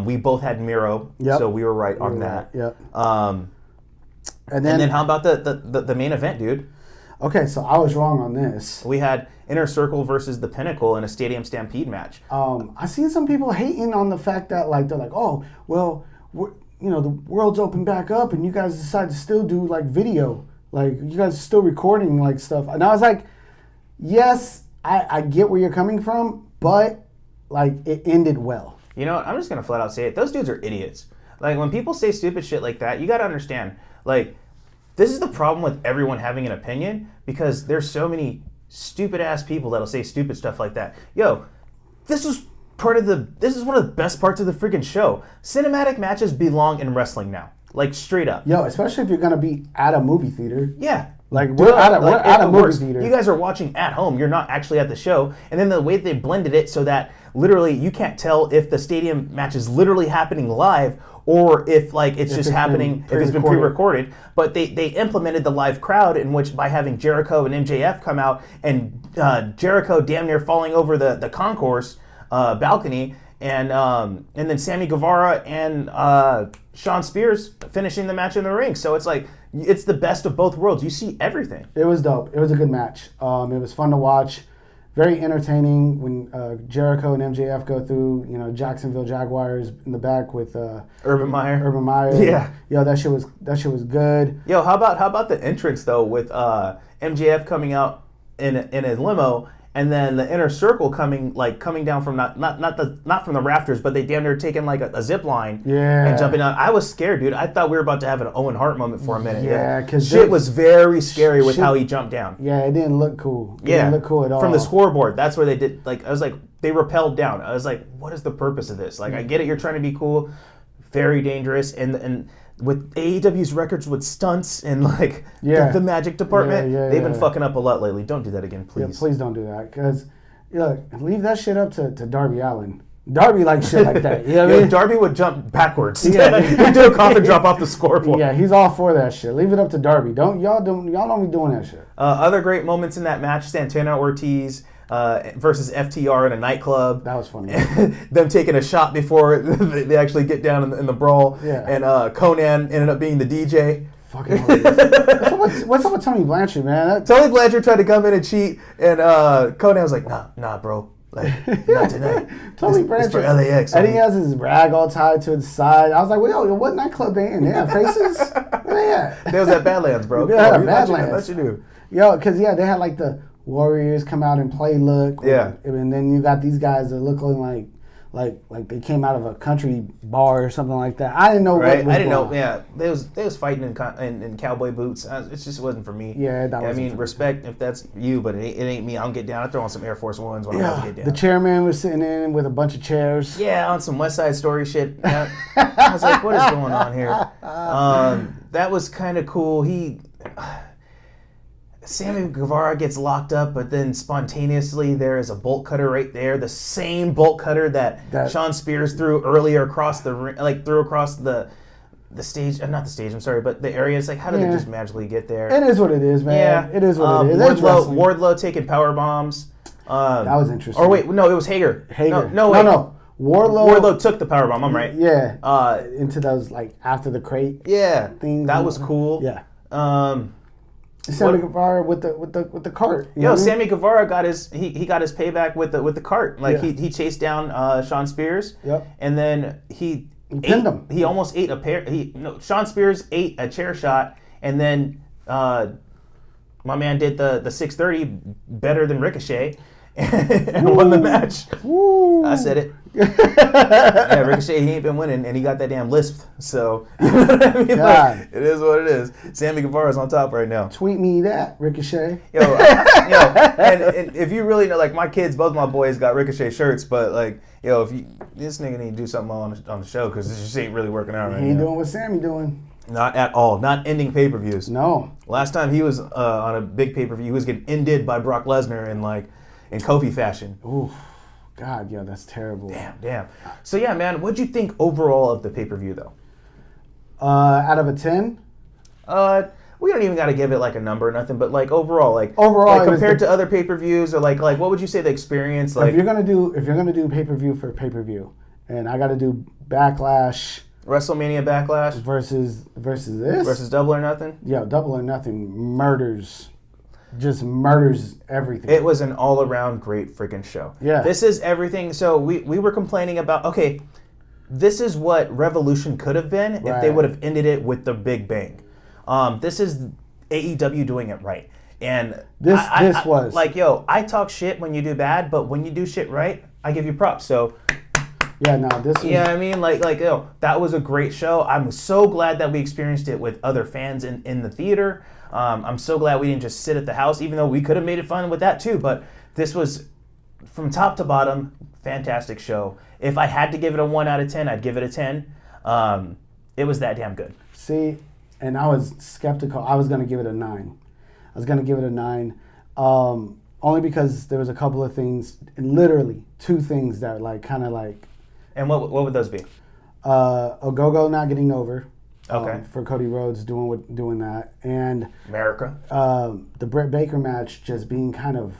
Speaker 1: We both had Miro, so we were right on that.
Speaker 2: Yep.
Speaker 1: And then how about the main event, dude?
Speaker 2: Okay, so I was wrong on this.
Speaker 1: We had Inner Circle versus the Pinnacle in a Stadium Stampede match.
Speaker 2: I seen some people hating on the fact that they're like, oh, well, the world's open back up, and you guys decide to still do like video, like you guys are still recording like stuff. And I was like, yes, I get where you're coming from, but like it ended well.
Speaker 1: You know what? I'm just gonna flat out say it. Those dudes are idiots. Like when people say stupid shit like that, you gotta understand. Like this is the problem with everyone having an opinion, because there's so many stupid ass people that'll say stupid stuff like that. Yo, this is one of the best parts of the freaking show. Cinematic matches belong in wrestling now. Like straight up.
Speaker 2: Yo, especially if you're gonna be at a movie theater.
Speaker 1: Yeah.
Speaker 2: Like we're at a movie theater.
Speaker 1: You guys are watching at home. You're not actually at the show. And then the way they blended it so that literally you can't tell if the stadium match is literally happening live or if like it's just happening if it's been pre-recorded. But they implemented the live crowd, in which by having Jericho and MJF come out and Jericho damn near falling over the concourse balcony, and then Sammy Guevara and Sean Spears finishing the match in the ring. So it's like, it's the best of both worlds. You see everything.
Speaker 2: It was dope. It was a good match. It was fun to watch. Very entertaining when Jericho and MJF go through, Jacksonville Jaguars in the back with
Speaker 1: Urban Meyer.
Speaker 2: Yeah. Yo, that shit was good.
Speaker 1: Yo, how about the entrance though with MJF coming out in a limo, and then the inner circle coming down from not from the rafters, but they damn near taking like a zip line and jumping out. I was scared, dude. I thought we were about to have an Owen Hart moment for a minute.
Speaker 2: Yeah, because
Speaker 1: shit was very scary with how he jumped down.
Speaker 2: Yeah, it didn't look cool. It didn't look cool at all.
Speaker 1: From the scoreboard, that's where they did. Like, I was like, they rappelled down. I was like, what is the purpose of this? Like, I get it, you're trying to be cool, very dangerous, and with AEW's records with stunts and like the magic department, they've been fucking up a lot lately. Don't do that again, please.
Speaker 2: Yeah, please don't do that, because leave that shit up to Darby Allin. Darby likes shit like that. You know what I mean?
Speaker 1: Darby would jump backwards. He'd do a coffin drop off the scoreboard.
Speaker 2: Yeah, he's all for that shit. Leave it up to Darby. Y'all don't be doing that shit.
Speaker 1: Other great moments in that match: Santana Ortiz versus FTR in a nightclub.
Speaker 2: That was funny.
Speaker 1: Them taking a shot before they actually get down in the brawl.
Speaker 2: Yeah.
Speaker 1: And Conan ended up being the DJ.
Speaker 2: Fucking hilarious. What's up with Tony Blanchard, man?
Speaker 1: Tony Blanchard tried to come in and cheat, and Conan was like, nah, bro. Like, not tonight.
Speaker 2: Tony Blanchard.
Speaker 1: For LAX.
Speaker 2: And he has his rag all tied to his side. I was like, well, yo, what nightclub they in? They have faces? Yeah.
Speaker 1: There was that Badlands, bro.
Speaker 2: Yeah, Badlands.
Speaker 1: What you do?
Speaker 2: Yo, because, they had like the Warriors come out and play look.
Speaker 1: Yeah.
Speaker 2: And then you got these guys that look like they came out of a country bar or something like that. I didn't know what was
Speaker 1: I didn't know.
Speaker 2: on.
Speaker 1: Yeah, they was fighting in cowboy boots. It just wasn't for me.
Speaker 2: Yeah, that was.
Speaker 1: I mean, respect if that's you, but it ain't me. I don't get down. I throw on some Air Force Ones when I have to get down.
Speaker 2: The chairman was sitting in with a bunch of chairs.
Speaker 1: Yeah, on some West Side Story shit. I was like, what is going on here? That was kind of cool. Sammy Guevara gets locked up, but then spontaneously there is a bolt cutter right there. The same bolt cutter that Sean Spears threw earlier across the ring, threw across the stage. Not the stage, I'm sorry, but the area. It's like, how did they just magically get there?
Speaker 2: It is what it is, man. Yeah. It is what it is.
Speaker 1: Wardlow taking power bombs.
Speaker 2: That was interesting.
Speaker 1: Or wait, no, it was Hager.
Speaker 2: No.
Speaker 1: Wardlow took the power bomb. I'm right.
Speaker 2: Yeah. Into those after the crate.
Speaker 1: Yeah.
Speaker 2: Things.
Speaker 1: That was cool.
Speaker 2: Yeah. Sammy Guevara with the cart.
Speaker 1: Sammy Guevara got his payback with the cart. He chased down Sean Spears.
Speaker 2: Yep.
Speaker 1: And then he
Speaker 2: pinned him.
Speaker 1: He almost ate Sean Spears ate a chair shot, and then my man did the 630 better than Ricochet and won the match.
Speaker 2: Woo.
Speaker 1: I said it. Yeah, Ricochet, he ain't been winning, and he got that damn lisp. So, you know what I mean? It is what it is. Sammy Guevara's on top right now.
Speaker 2: Tweet me that, Ricochet.
Speaker 1: And if you really know, my kids, both my boys got Ricochet shirts, but if this nigga need to do something on the show, because this just ain't really working out right now.
Speaker 2: He ain't doing what Sammy doing.
Speaker 1: Not at all. Not ending pay-per-views.
Speaker 2: No.
Speaker 1: Last time he was on a big pay-per-view, he was getting ended by Brock Lesnar in Kofi fashion.
Speaker 2: Oof. God, yeah, that's terrible.
Speaker 1: Damn. So, yeah, man, what'd you think overall of the pay-per-view, though?
Speaker 2: Out of a 10?
Speaker 1: We don't even got to give it a number or nothing, but overall, compared to other pay-per-views, or what would you say the experience
Speaker 2: if you're gonna do pay-per-view for pay-per-view, and I got to do Backlash,
Speaker 1: WrestleMania Backlash
Speaker 2: versus this
Speaker 1: versus Double or Nothing.
Speaker 2: Yeah, Double or Nothing murders everything.
Speaker 1: It was an all-around great freaking show.
Speaker 2: Yeah.
Speaker 1: This is everything. So we were complaining about, this is what Revolution could have been if they would have ended it with the Big Bang. This is AEW doing it right. And
Speaker 2: this was
Speaker 1: I talk shit when you do bad, but when you do shit right, I give you props. So
Speaker 2: this was...
Speaker 1: Yeah, I mean, that was a great show. I'm so glad that we experienced it with other fans in the theater. I'm so glad we didn't just sit at the house, even though we could have made it fun with that too. But this was, from top to bottom, fantastic show. If I had to give it a 1 out of 10, I'd give it a 10. It was that damn good.
Speaker 2: See, and I was skeptical. I was going to give it a 9. Only because there was a couple of things, literally 2 things that
Speaker 1: And what would those be?
Speaker 2: Ogogo not getting over.
Speaker 1: Okay.
Speaker 2: For Cody Rhodes doing that, and
Speaker 1: America.
Speaker 2: The Britt Baker match just being kind of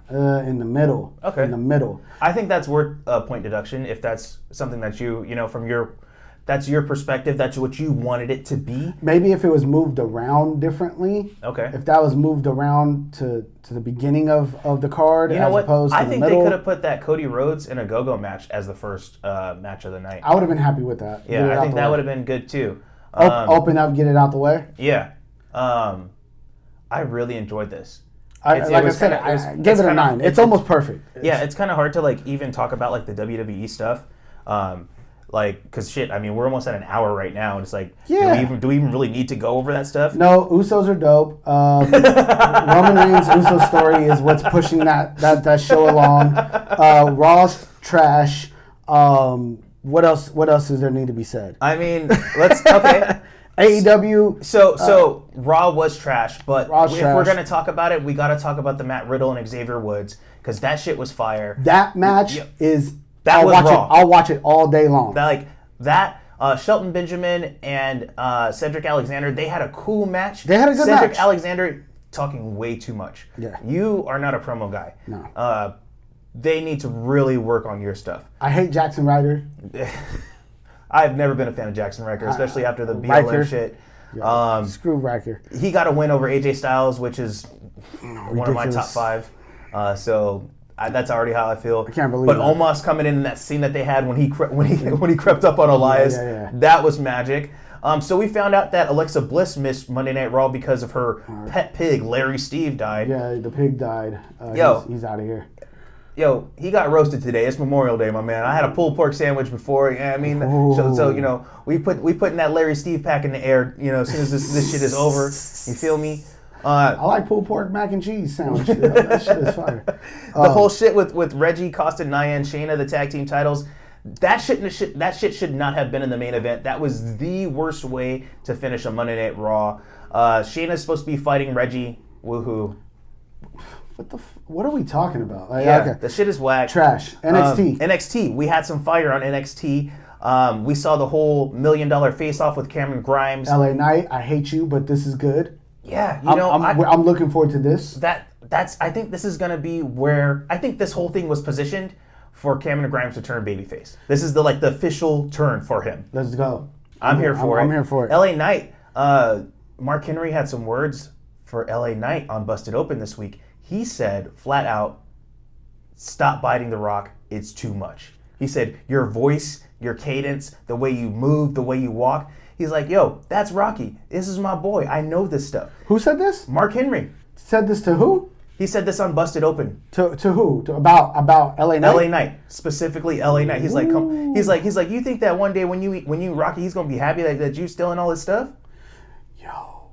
Speaker 2: in the middle.
Speaker 1: Okay.
Speaker 2: In the middle.
Speaker 1: I think that's worth a point deduction if that's something that that's your perspective. That's what you wanted it to be.
Speaker 2: Maybe if it was moved around differently.
Speaker 1: Okay.
Speaker 2: If that was moved around to the beginning of the card, opposed to the middle. I think
Speaker 1: they could have put that Cody Rhodes in a go-go match as the first match of the night.
Speaker 2: I would have been happy with that.
Speaker 1: Yeah, I think that would have been good too.
Speaker 2: Open up, get it out the way.
Speaker 1: Yeah. I really enjoyed this.
Speaker 2: I give it a 9. It's almost perfect.
Speaker 1: It's kind of hard to like even talk about like the WWE stuff. Like, cause shit, I mean, we're almost at an hour right now, and it's like, do we even really need to go over that stuff?
Speaker 2: No, Usos are dope. Roman Reigns' Uso story is what's pushing that show along. Raw's trash. What else does there need to be said?
Speaker 1: I mean, okay.
Speaker 2: AEW.
Speaker 1: So Raw was trash, but
Speaker 2: Raw's trash.
Speaker 1: We're gonna talk about it, we gotta talk about the Matt Riddle and Xavier Woods, because that shit was fire.
Speaker 2: That match is.
Speaker 1: I'll
Speaker 2: watch it all day long.
Speaker 1: Shelton Benjamin and Cedric Alexander, they had a cool match.
Speaker 2: They had a good match.
Speaker 1: Cedric Alexander talking way too much.
Speaker 2: Yeah.
Speaker 1: You are not a promo guy.
Speaker 2: No.
Speaker 1: They need to really work on your stuff.
Speaker 2: I hate Jackson Ryder.
Speaker 1: I've never been a fan of Jackson Ryder, especially after the BLM shit.
Speaker 2: Yeah, screw Riker.
Speaker 1: He got a win over AJ Styles, which is one of my top 5. That's already how I feel.
Speaker 2: I can't believe
Speaker 1: But
Speaker 2: that.
Speaker 1: Omos coming in that scene that they had when he crept up on Elias, that was magic. So we found out that Alexa Bliss missed Monday Night Raw because of her pet pig, Larry Steve, died.
Speaker 2: Yeah, the pig died. He's out of here.
Speaker 1: Yo, he got roasted today. It's Memorial Day, my man. I had a pulled pork sandwich before. I mean, so you know, we putting that Larry Steve pack in the air. You know, as soon as this shit is over, you feel me?
Speaker 2: I like pulled pork mac and cheese sandwich. That shit is fire.
Speaker 1: The whole shit with Reggie costing Nia and Shayna the tag team titles. That shit should not have been in the main event. That was the worst way to finish a Monday Night Raw. Shayna's supposed to be fighting Reggie. Woohoo!
Speaker 2: What are we talking about?
Speaker 1: The shit is whack.
Speaker 2: Trash. NXT.
Speaker 1: NXT. We had some fire on NXT. We saw the whole $1 million face-off with Cameron Grimes.
Speaker 2: LA Knight. I hate you, but this is good.
Speaker 1: Yeah,
Speaker 2: I'm looking forward to this.
Speaker 1: I think this is gonna be where I think this whole thing was positioned for Cameron Grimes to turn babyface. This is the official turn for him.
Speaker 2: Let's go.
Speaker 1: I'm here for it.
Speaker 2: I'm here for it.
Speaker 1: LA Knight. Mark Henry had some words for LA Knight on Busted Open this week. He said flat out, "Stop biting the rock. It's too much." He said your voice, your cadence, the way you move, the way you walk. He's like, yo, that's Rocky. This is my boy. I know this stuff.
Speaker 2: Who said this?
Speaker 1: Mark Henry.
Speaker 2: Said this to who?
Speaker 1: He said this on Busted Open.
Speaker 2: To who? About LA Knight?
Speaker 1: LA Knight. Specifically LA Knight. He's like, he's like, you think that one day when you Rocky, he's gonna be happy that you stealing all his stuff?
Speaker 2: Yo.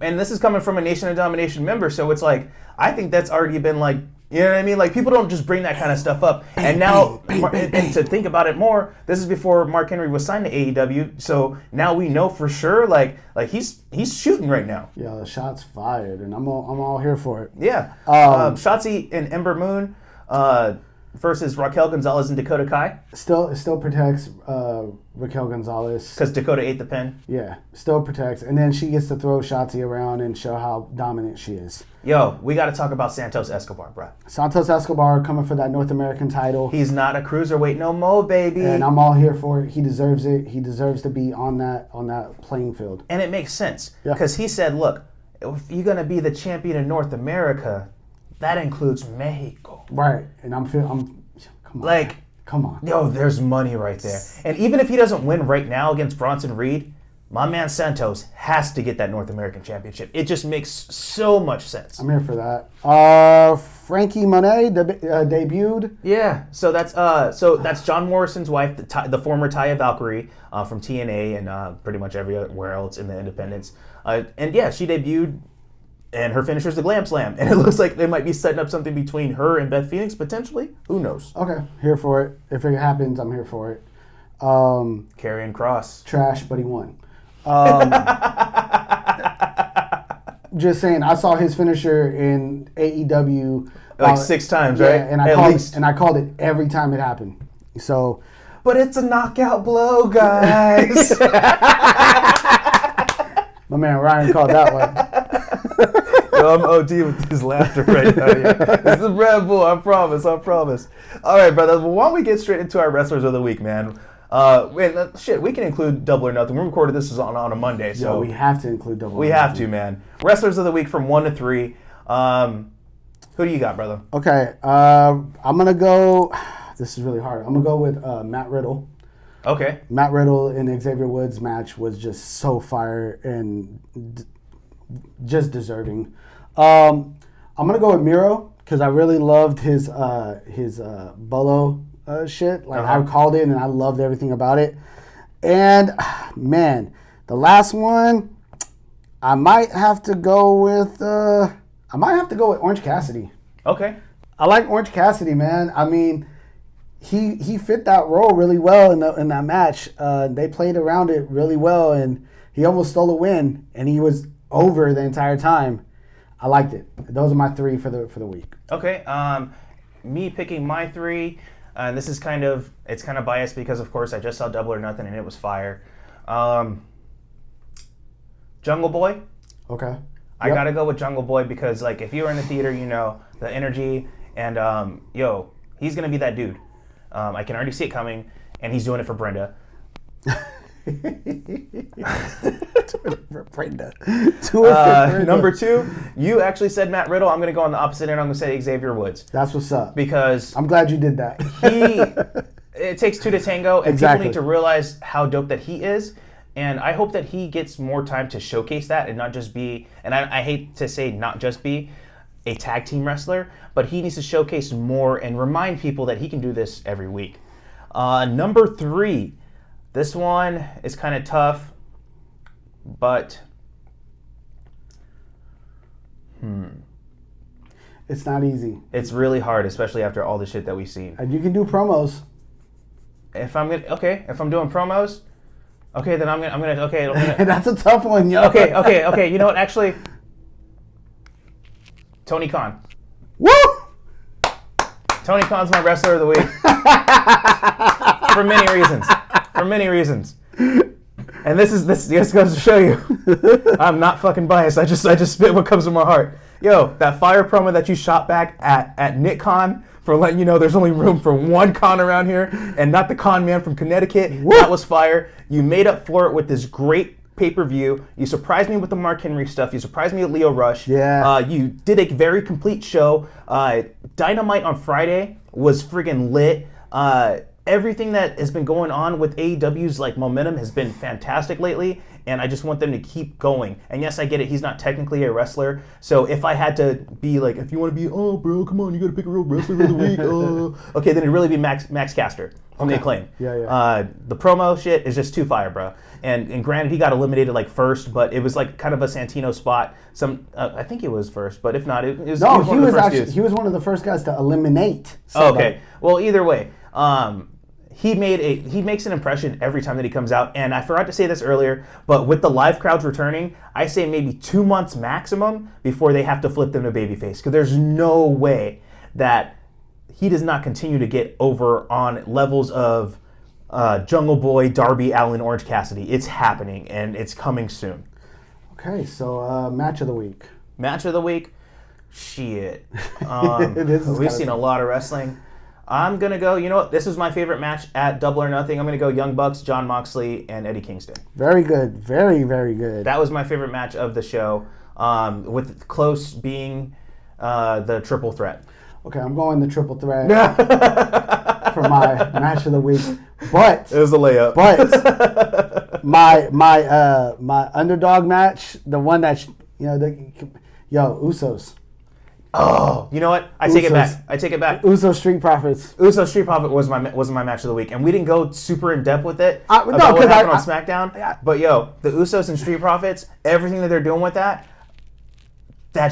Speaker 1: And this is coming from a Nation of Domination member, so it's like, I think that's already been like, you know what I mean? Like, people don't just bring that kind of stuff up. And now, and to think about it more, this is before Mark Henry was signed to AEW. So now we know for sure, like he's shooting right now.
Speaker 2: Yeah, the shot's fired, and I'm all here for it.
Speaker 1: Yeah. Shotzi and Ember Moon versus Raquel Gonzalez and Dakota Kai.
Speaker 2: It still protects Raquel Gonzalez.
Speaker 1: Because Dakota ate the pin?
Speaker 2: Yeah, still protects. And then she gets to throw Shotzi around and show how dominant she is.
Speaker 1: Yo, we got to talk about Santos Escobar, bro.
Speaker 2: Santos Escobar coming for that North American title.
Speaker 1: He's not a cruiserweight no more, baby.
Speaker 2: And I'm all here for it. He deserves it. He deserves to be on that playing field.
Speaker 1: And it makes sense. Because he said, look, if you're going to be the champion in North America, that includes Mexico.
Speaker 2: Right. And come on. Come on.
Speaker 1: Yo, there's money right there. And even if he doesn't win right now against Bronson Reed, my man Santos has to get that North American Championship. It just makes so much sense.
Speaker 2: I'm here for that. Frankie Monet debuted.
Speaker 1: Yeah, so that's John Morrison's wife, the former Taya Valkyrie from TNA and pretty much everywhere else in the independents. And yeah, she debuted, and her finisher's the Glam Slam. And it looks like they might be setting up something between her and Beth Phoenix, potentially. Who knows?
Speaker 2: Okay, here for it. If it happens, I'm here for it.
Speaker 1: Karrion Kross.
Speaker 2: Trash, but he won. Just saying, I saw his finisher in AEW
Speaker 1: like 6 times, right?
Speaker 2: And I called it every time it happened. So,
Speaker 1: but it's a knockout blow, guys.
Speaker 2: My man Ryan called that one.
Speaker 1: Yo, I'm OD with his laughter right now. This is Red Bull, I promise. All right, brother. Well, why don't we get straight into our wrestlers of the week, man? We can include Double or Nothing. We recorded this on a Monday, so
Speaker 2: we have to include Double.
Speaker 1: We have to, man. Wrestlers of the week from 1 to 3. Who do you got, brother?
Speaker 2: Okay, I'm gonna go. This is really hard. I'm gonna go with Matt Riddle.
Speaker 1: Okay.
Speaker 2: Matt Riddle and Xavier Woods match was just so fire and just deserving. I'm I'm gonna go with Miro because I really loved his Bolo shit. Like I called it and I loved everything about it. And man, the last one, I might have to go with Orange Cassidy.
Speaker 1: Okay.
Speaker 2: I like Orange Cassidy, man. I mean, he fit that role really well in that match. They played around it really well, and he almost stole a win, and he was over the entire time. I liked it. Those are my 3 for the week.
Speaker 1: Okay. Me picking my 3. This is kind of biased because, of course, I just saw Double or Nothing and it was fire. Jungle Boy.
Speaker 2: Okay.
Speaker 1: I gotta go with Jungle Boy because, like, if you were in the theater, you know the energy and he's gonna be that dude. I can already see it coming, and he's doing it for Brenda.
Speaker 2: For Brenda.
Speaker 1: Number 2, you actually said Matt Riddle. I'm gonna go on the opposite end. I'm gonna say Xavier Woods.
Speaker 2: That's what's up.
Speaker 1: Because
Speaker 2: I'm glad you did that.
Speaker 1: It takes 2 to tango, and
Speaker 2: Exactly.
Speaker 1: people need to realize how dope that he is. And I hope that he gets more time to showcase that and not just be, and I hate to say not just be, a tag team wrestler, but he needs to showcase more and remind people that he can do this every week. Number 3, this one is kind of tough, but
Speaker 2: it's not easy.
Speaker 1: It's really hard, especially after all the shit that we've seen.
Speaker 2: And you can do promos.
Speaker 1: If I'm doing promos, okay, then I'm gonna.
Speaker 2: That's a tough one, yo.
Speaker 1: Okay. You know what? Actually, Tony Khan.
Speaker 2: Woo!
Speaker 1: Tony Khan's my wrestler of the week for many reasons. And this just goes to show you, I'm not fucking biased. I just spit what comes to my heart. Yo, that fire promo that you shot back at Nick Khan for letting you know there's only room for one Khan around here and not the Con man from Connecticut. Woo! That was fire. You made up for it with this great pay-per-view. You surprised me with the Mark Henry stuff. You surprised me with Leo Rush.
Speaker 2: Yeah.
Speaker 1: You did a very complete show. Dynamite on Friday was friggin' lit. Everything that has been going on with AEW's like momentum has been fantastic lately, and I just want them to keep going. And yes, I get it. He's not technically a wrestler, so if I had to be like, if you want to be, oh bro, come on, you got to pick a real wrestler of the week. Okay, then it'd really be Max Caster from the Acclaim.
Speaker 2: Yeah.
Speaker 1: The promo shit is just too fire, bro. And granted, he got eliminated like first, but it was like kind of a Santino spot. I think it was first, but if not, it was.
Speaker 2: No,
Speaker 1: he was
Speaker 2: one of the first guys to eliminate.
Speaker 1: Okay, well either way. He makes an impression every time that he comes out, and I forgot to say this earlier, but with the live crowds returning, I say maybe 2 months maximum before they have to flip them to babyface, because there's no way that he does not continue to get over on levels of Jungle Boy, Darby Allin, Orange Cassidy. It's happening, and it's coming soon.
Speaker 2: Okay, so match of the week.
Speaker 1: Match of the week? Shit. We've seen a lot of wrestling. I'm going to go, you know what, this is my favorite match at Double or Nothing. I'm going to go Young Bucks, Jon Moxley, and Eddie Kingston.
Speaker 2: Very good. Very, very good.
Speaker 1: That was my favorite match of the show, with close being the triple threat.
Speaker 2: Okay, I'm going the triple threat for my match of the week. But
Speaker 1: it was a layup.
Speaker 2: But my underdog match, the one that Usos.
Speaker 1: Oh, you know what? I take it back.
Speaker 2: Usos Street Profits.
Speaker 1: Usos Street Profit was my match of the week, and we didn't go super in depth with it
Speaker 2: about
Speaker 1: what happened on SmackDown. But yo, the Usos and Street Profits, everything that they're doing with that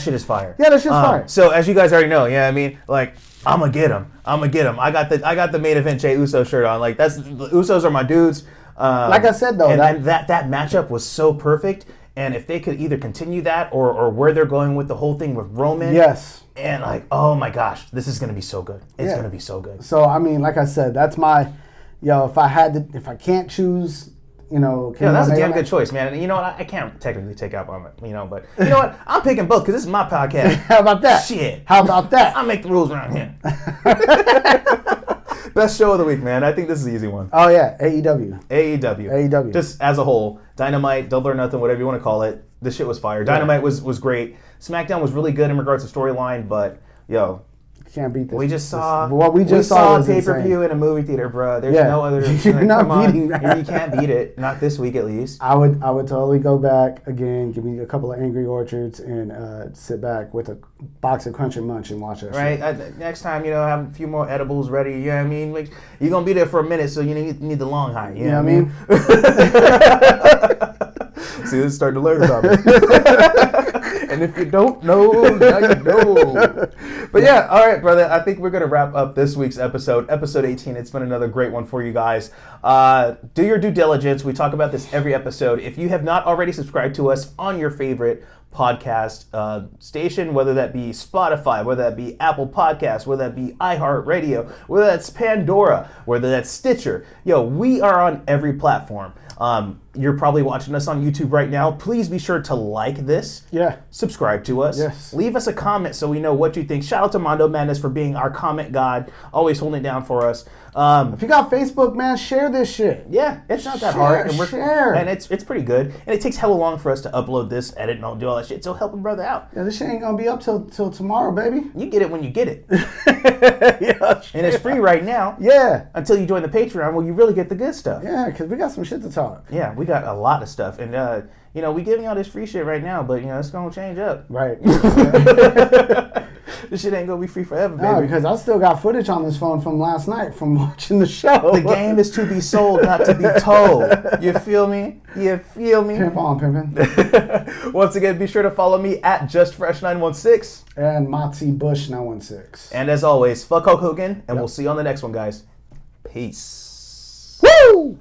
Speaker 1: shit is fire.
Speaker 2: Yeah, that shit's fire.
Speaker 1: So as you guys already know, I mean, like, I'm gonna get him. I got the main event Jey Uso shirt on. Like, the Usos are my dudes.
Speaker 2: Like I said though,
Speaker 1: and that matchup was so perfect. And if they could either continue that or where they're going with the whole thing with Roman.
Speaker 2: Yes.
Speaker 1: And like, oh my gosh, this is going to be so good. It's going to be so good.
Speaker 2: So, I mean, like I said, that's my, if I can't choose,
Speaker 1: that's a damn good choice, man. And you know what? I can't technically take out on it, but you know what? I'm picking both because this is my podcast.
Speaker 2: How about that?
Speaker 1: Shit.
Speaker 2: How about that?
Speaker 1: I make the rules around here. Best show of the week, man. I think this is the easy one.
Speaker 2: Oh, yeah. AEW.
Speaker 1: Just as a whole. Dynamite, Double or Nothing, whatever you want to call it. This shit was fire. Dynamite was great. SmackDown was really good in regards to storyline, but,
Speaker 2: can't beat this.
Speaker 1: We just saw
Speaker 2: what we just saw
Speaker 1: a pay-per-view in a movie theater, bro. There's no other.
Speaker 2: You're not beating that.
Speaker 1: You can't beat it. Not this week, at least.
Speaker 2: I would totally go back again. Give me a couple of Angry Orchards and sit back with a box of Crunch and Munch and watch that.
Speaker 1: Right. Next time, have a few more edibles ready. You know what I mean? Like, you're gonna be there for a minute, so you need the long high. You know what I mean? See, this is starting to learn about me. And if you don't know, now you know. But yeah, all right, brother. I think we're going to wrap up this week's episode 18. It's been another great one for you guys. Do your due diligence. We talk about this every episode. If you have not already subscribed to us on your favorite podcast station, whether that be Spotify, whether that be Apple Podcasts, whether that be iHeartRadio, whether that's Pandora, whether that's Stitcher, we are on every platform. You're probably watching us on YouTube right now. Please be sure to like this.
Speaker 2: Yeah.
Speaker 1: Subscribe to us.
Speaker 2: Yes.
Speaker 1: Leave us a comment so we know what you think. Shout out to Mondo Madness for being our comment god, always holding it down for us.
Speaker 2: If you got Facebook, man, share this shit.
Speaker 1: Yeah, it's not that hard. And
Speaker 2: share.
Speaker 1: And it's pretty good. And it takes hella long for us to upload this, edit, and do all that shit. So help a brother out.
Speaker 2: Yeah, this shit ain't gonna be up till tomorrow, baby.
Speaker 1: You get it when you get it. And it's free right now.
Speaker 2: Yeah.
Speaker 1: Until you join the Patreon, where you really get the good stuff.
Speaker 2: Yeah, because we got some shit to talk.
Speaker 1: Yeah, we got a lot of stuff. And, we giving y'all this free shit right now, but, it's going to change up.
Speaker 2: Right.
Speaker 1: This shit ain't going to be free forever, baby.
Speaker 2: No, because I still got footage on this phone from last night from watching the show.
Speaker 1: The game is to be sold, not to be told. You feel me?
Speaker 2: Pimp on, pimpin'.
Speaker 1: Once again, be sure to follow me at JustFresh916.
Speaker 2: And Motzi Bush 916.
Speaker 1: And as always, fuck Hulk Hogan, and we'll see you on the next one, guys. Peace.
Speaker 2: Woo!